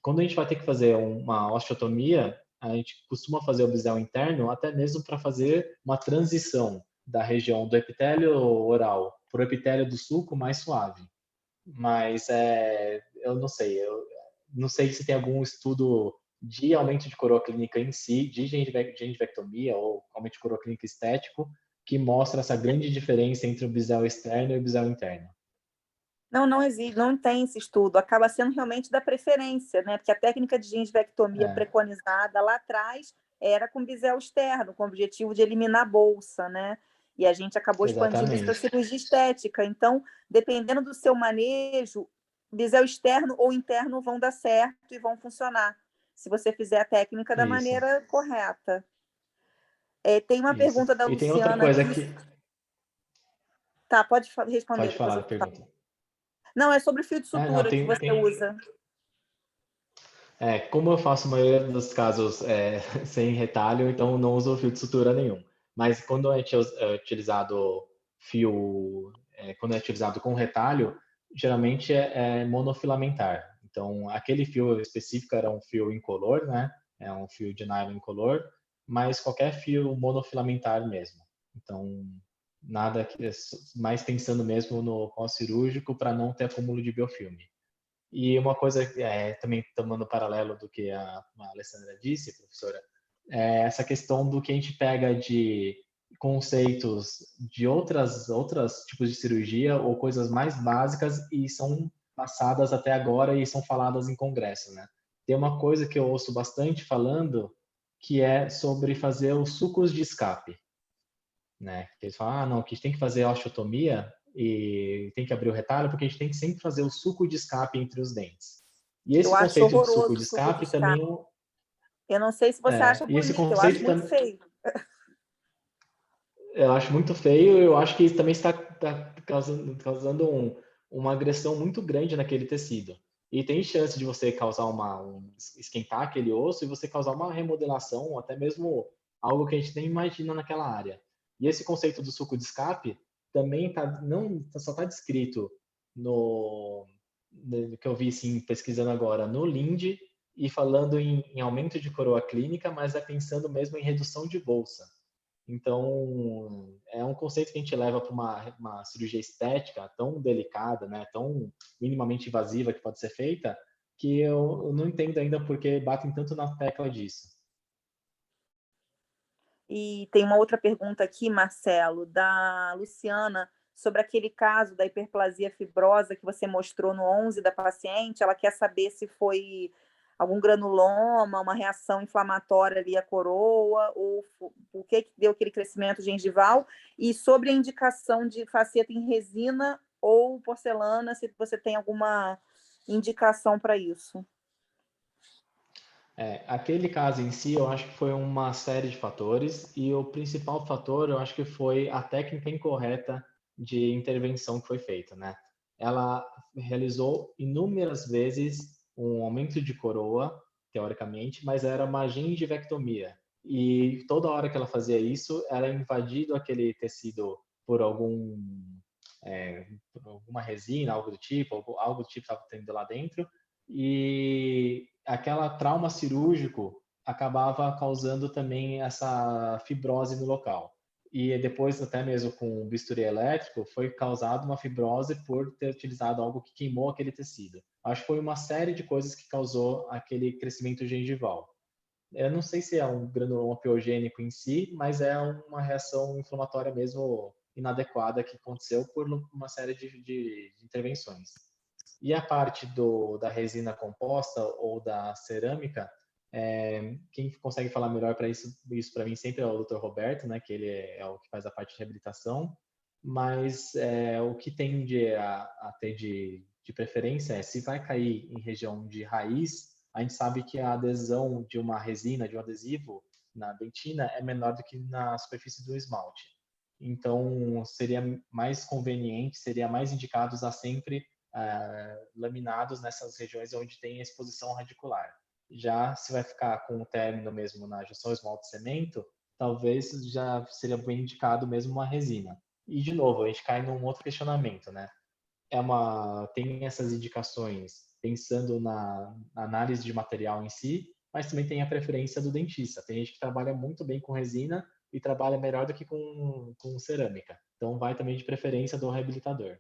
Quando a gente vai ter que fazer uma osteotomia, a gente costuma fazer o bisel interno até mesmo para fazer uma transição da região do epitélio oral para o epitélio do sulco mais suave. Mas eu não sei se tem algum estudo de aumento de coroa clínica em si, de gengivectomia ou aumento de coroa clínica estético, que mostra essa grande diferença entre o bisel externo e o bisel interno. Não existe, não tem esse estudo. Acaba sendo realmente da preferência, né? Porque a técnica de gengivectomia preconizada lá atrás era com bisel externo, com o objetivo de eliminar a bolsa, né? E a gente acabou expandindo isso para cirurgia estética. Então, dependendo do seu manejo, bisel externo ou interno vão dar certo e vão funcionar, se você fizer a técnica da maneira correta. Tem uma pergunta da Luciana. E tem outra coisa aqui. Tá, pode responder. Pode falar a pergunta. Não, é sobre o fio de sutura que você usa. Como eu faço a maioria dos casos sem retalho, então não uso fio de sutura nenhum. Mas quando é utilizado quando é utilizado com retalho, geralmente é monofilamentar. Então, aquele fio específico era um fio incolor, né? É um fio de nylon incolor, mas qualquer fio monofilamentar mesmo. Então, nada que mais pensando mesmo no pós-cirúrgico para não ter acúmulo de biofilme. E uma coisa, também tomando paralelo do que a Alessandra disse, professora, é essa questão do que a gente pega conceitos de outras tipos de cirurgia ou coisas mais básicas e são passadas até agora e são faladas em congresso, né? Tem uma coisa que eu ouço bastante falando que é sobre fazer os sucos de escape, né? Eles falam, não, que a gente tem que fazer a osteotomia e tem que abrir o retalho porque a gente tem que sempre fazer o suco de escape entre os dentes. E Eu esse acho conceito de suco horroroso de o suco de escape também escape. Eu não sei se você acha e esse bonito, eu acho conceito muito feio. eu acho muito feio, eu acho que isso também está causando uma agressão muito grande naquele tecido. E tem chance de você causar esquentar aquele osso e você causar uma remodelação, ou até mesmo algo que a gente nem imagina naquela área. E esse conceito do suco de escape também não só está descrito no que eu vi assim, pesquisando agora no LIND e falando em aumento de coroa clínica, mas é pensando mesmo em redução de bolsa. Então, é um conceito que a gente leva para uma cirurgia estética tão delicada, né, tão minimamente invasiva que pode ser feita, que eu não entendo ainda por que batem tanto na tecla disso. E tem uma outra pergunta aqui, Marcelo, da Luciana, sobre aquele caso da hiperplasia fibrosa que você mostrou no 11 da paciente. Ela quer saber se foi algum granuloma, uma reação inflamatória ali à coroa, ou o que deu aquele crescimento gengival, e sobre a indicação de faceta em resina ou porcelana, se você tem alguma indicação para isso. Aquele caso em si, eu acho que foi uma série de fatores e o principal fator, eu acho que foi a técnica incorreta de intervenção que foi feita, né? Ela realizou inúmeras vezes um aumento de coroa, teoricamente, mas era uma gengivectomia. E toda hora que ela fazia isso, era invadido aquele tecido por por alguma resina, algo do tipo estava tendo lá dentro, e aquela trauma cirúrgico acabava causando também essa fibrose no local. E depois, até mesmo com o bisturi elétrico, foi causada uma fibrose por ter utilizado algo que queimou aquele tecido. Acho que foi uma série de coisas que causou aquele crescimento gengival. Eu não sei se é um granuloma piogênico em si, mas é uma reação inflamatória mesmo inadequada que aconteceu por uma série de intervenções. E a parte da resina composta ou da cerâmica, quem consegue falar melhor para isso para mim sempre é o Dr. Roberto, né, que ele é o que faz a parte de reabilitação, mas o que tende a ter de preferência é se vai cair em região de raiz, a gente sabe que a adesão de uma resina, de um adesivo na dentina é menor do que na superfície do esmalte. Então, seria mais conveniente, seria mais indicado usar sempre laminados nessas regiões onde tem exposição radicular. Já se vai ficar com o término mesmo na junção esmalte-cemento, talvez já seria bem indicado mesmo uma resina. E, de novo, a gente cai num outro questionamento, né? Tem essas indicações pensando na análise de material em si, mas também tem a preferência do dentista. Tem gente que trabalha muito bem com resina e trabalha melhor do que com cerâmica. Então, vai também de preferência do reabilitador.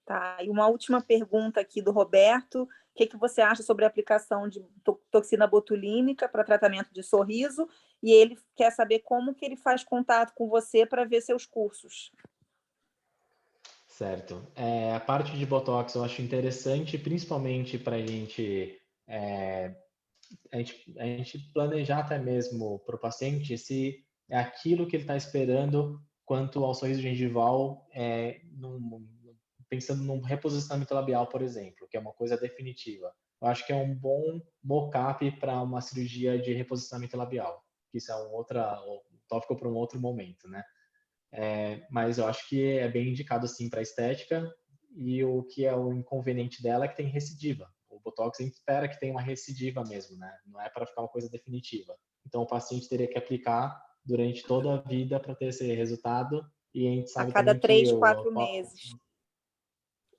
Tá, e uma última pergunta aqui do Roberto. O que você acha sobre a aplicação de toxina botulínica para tratamento de sorriso? E ele quer saber como que ele faz contato com você para ver seus cursos. Certo. A parte de Botox eu acho interessante, principalmente para a gente planejar até mesmo para o paciente se é aquilo que ele está esperando quanto ao sorriso gengival, pensando num reposicionamento labial, por exemplo, que é uma coisa definitiva. Eu acho que é um bom mock-up para uma cirurgia de reposicionamento labial. Isso é um tópico para um outro momento, né? Mas eu acho que é bem indicado assim para estética, e o que é o inconveniente dela é que tem recidiva. O Botox a gente espera que tenha uma recidiva mesmo, né? Não é para ficar uma coisa definitiva. Então o paciente teria que aplicar durante toda a vida para ter esse resultado, e a gente A sabe cada também que 3, 4 meses.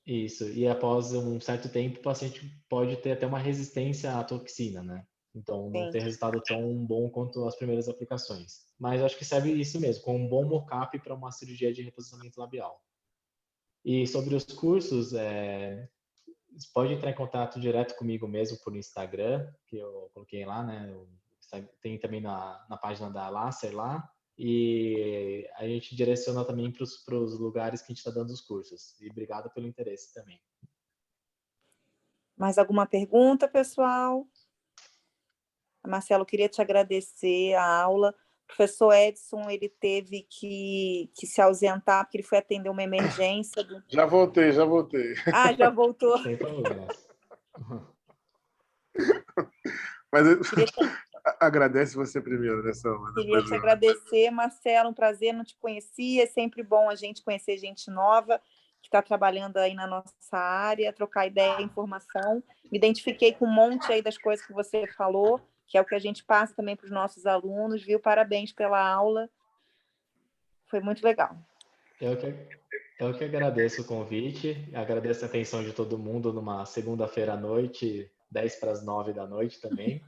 isso, e após um certo tempo o paciente pode ter até uma resistência à toxina, né? Então, não Sim. ter resultado tão bom quanto as primeiras aplicações. Mas acho que serve isso mesmo, como um bom mock-up para uma cirurgia de reposicionamento labial. E sobre os cursos, você pode entrar em contato direto comigo mesmo por Instagram, que eu coloquei lá, né? Tem também na página da Laser lá. e a gente direciona também para os lugares que a gente está dando os cursos. E obrigado pelo interesse também. Mais alguma pergunta, pessoal? Marcelo, queria te agradecer a aula. O professor Edson, ele teve que se ausentar, porque ele foi atender uma emergência. Já voltei. Ah, já voltou. Sem problemas. Mas agradece você primeiro nessa hora. Queria te agradecer, Marcelo, um prazer, não te conhecia, é sempre bom a gente conhecer gente nova que está trabalhando aí na nossa área, trocar ideia, informação. Me identifiquei com um monte aí das coisas que você falou, que é o que a gente passa também para os nossos alunos, viu? Parabéns pela aula, foi muito legal. Eu que agradeço o convite, agradeço a atenção de todo mundo numa segunda-feira à noite, 10 para as 9 da noite também,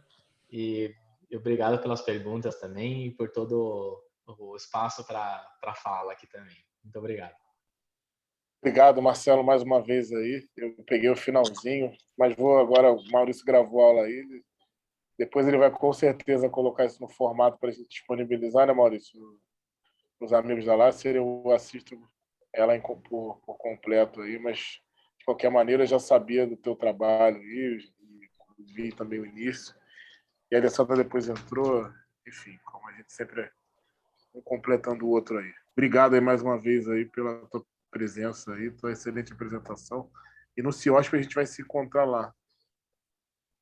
e obrigado pelas perguntas também e por todo o espaço para fala aqui também. Muito obrigado. Obrigado, Marcelo, mais uma vez aí. Eu peguei o finalzinho, mas vou agora, o Maurício gravou a aula aí, depois ele vai com certeza colocar isso no formato para a gente disponibilizar, né, Maurício? Os amigos da Lácia, eu assisto ela por completo aí, mas de qualquer maneira eu já sabia do teu trabalho aí, vi também o início. E a Alessandra depois entrou, enfim, como a gente sempre é um completando o outro aí. Obrigado aí mais uma vez aí pela tua presença aí, tua excelente apresentação. E no CIOSP a gente vai se encontrar lá.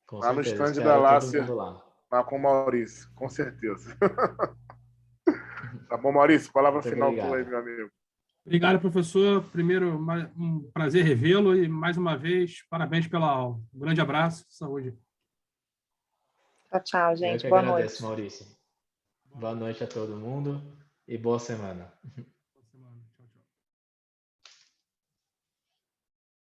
Com lá certeza, no stand espero da todo Lácia, mundo lá. lá com o Maurício, com certeza. Tá bom, Maurício? Palavra Muito final obrigado. tua aí, meu amigo. Obrigado, professor. Primeiro, um prazer revê-lo e, mais uma vez, parabéns pela aula. Um grande abraço, saúde. Tchau, gente. Eu que Boa agradeço, noite. Maurício. Boa noite a todo mundo e boa semana.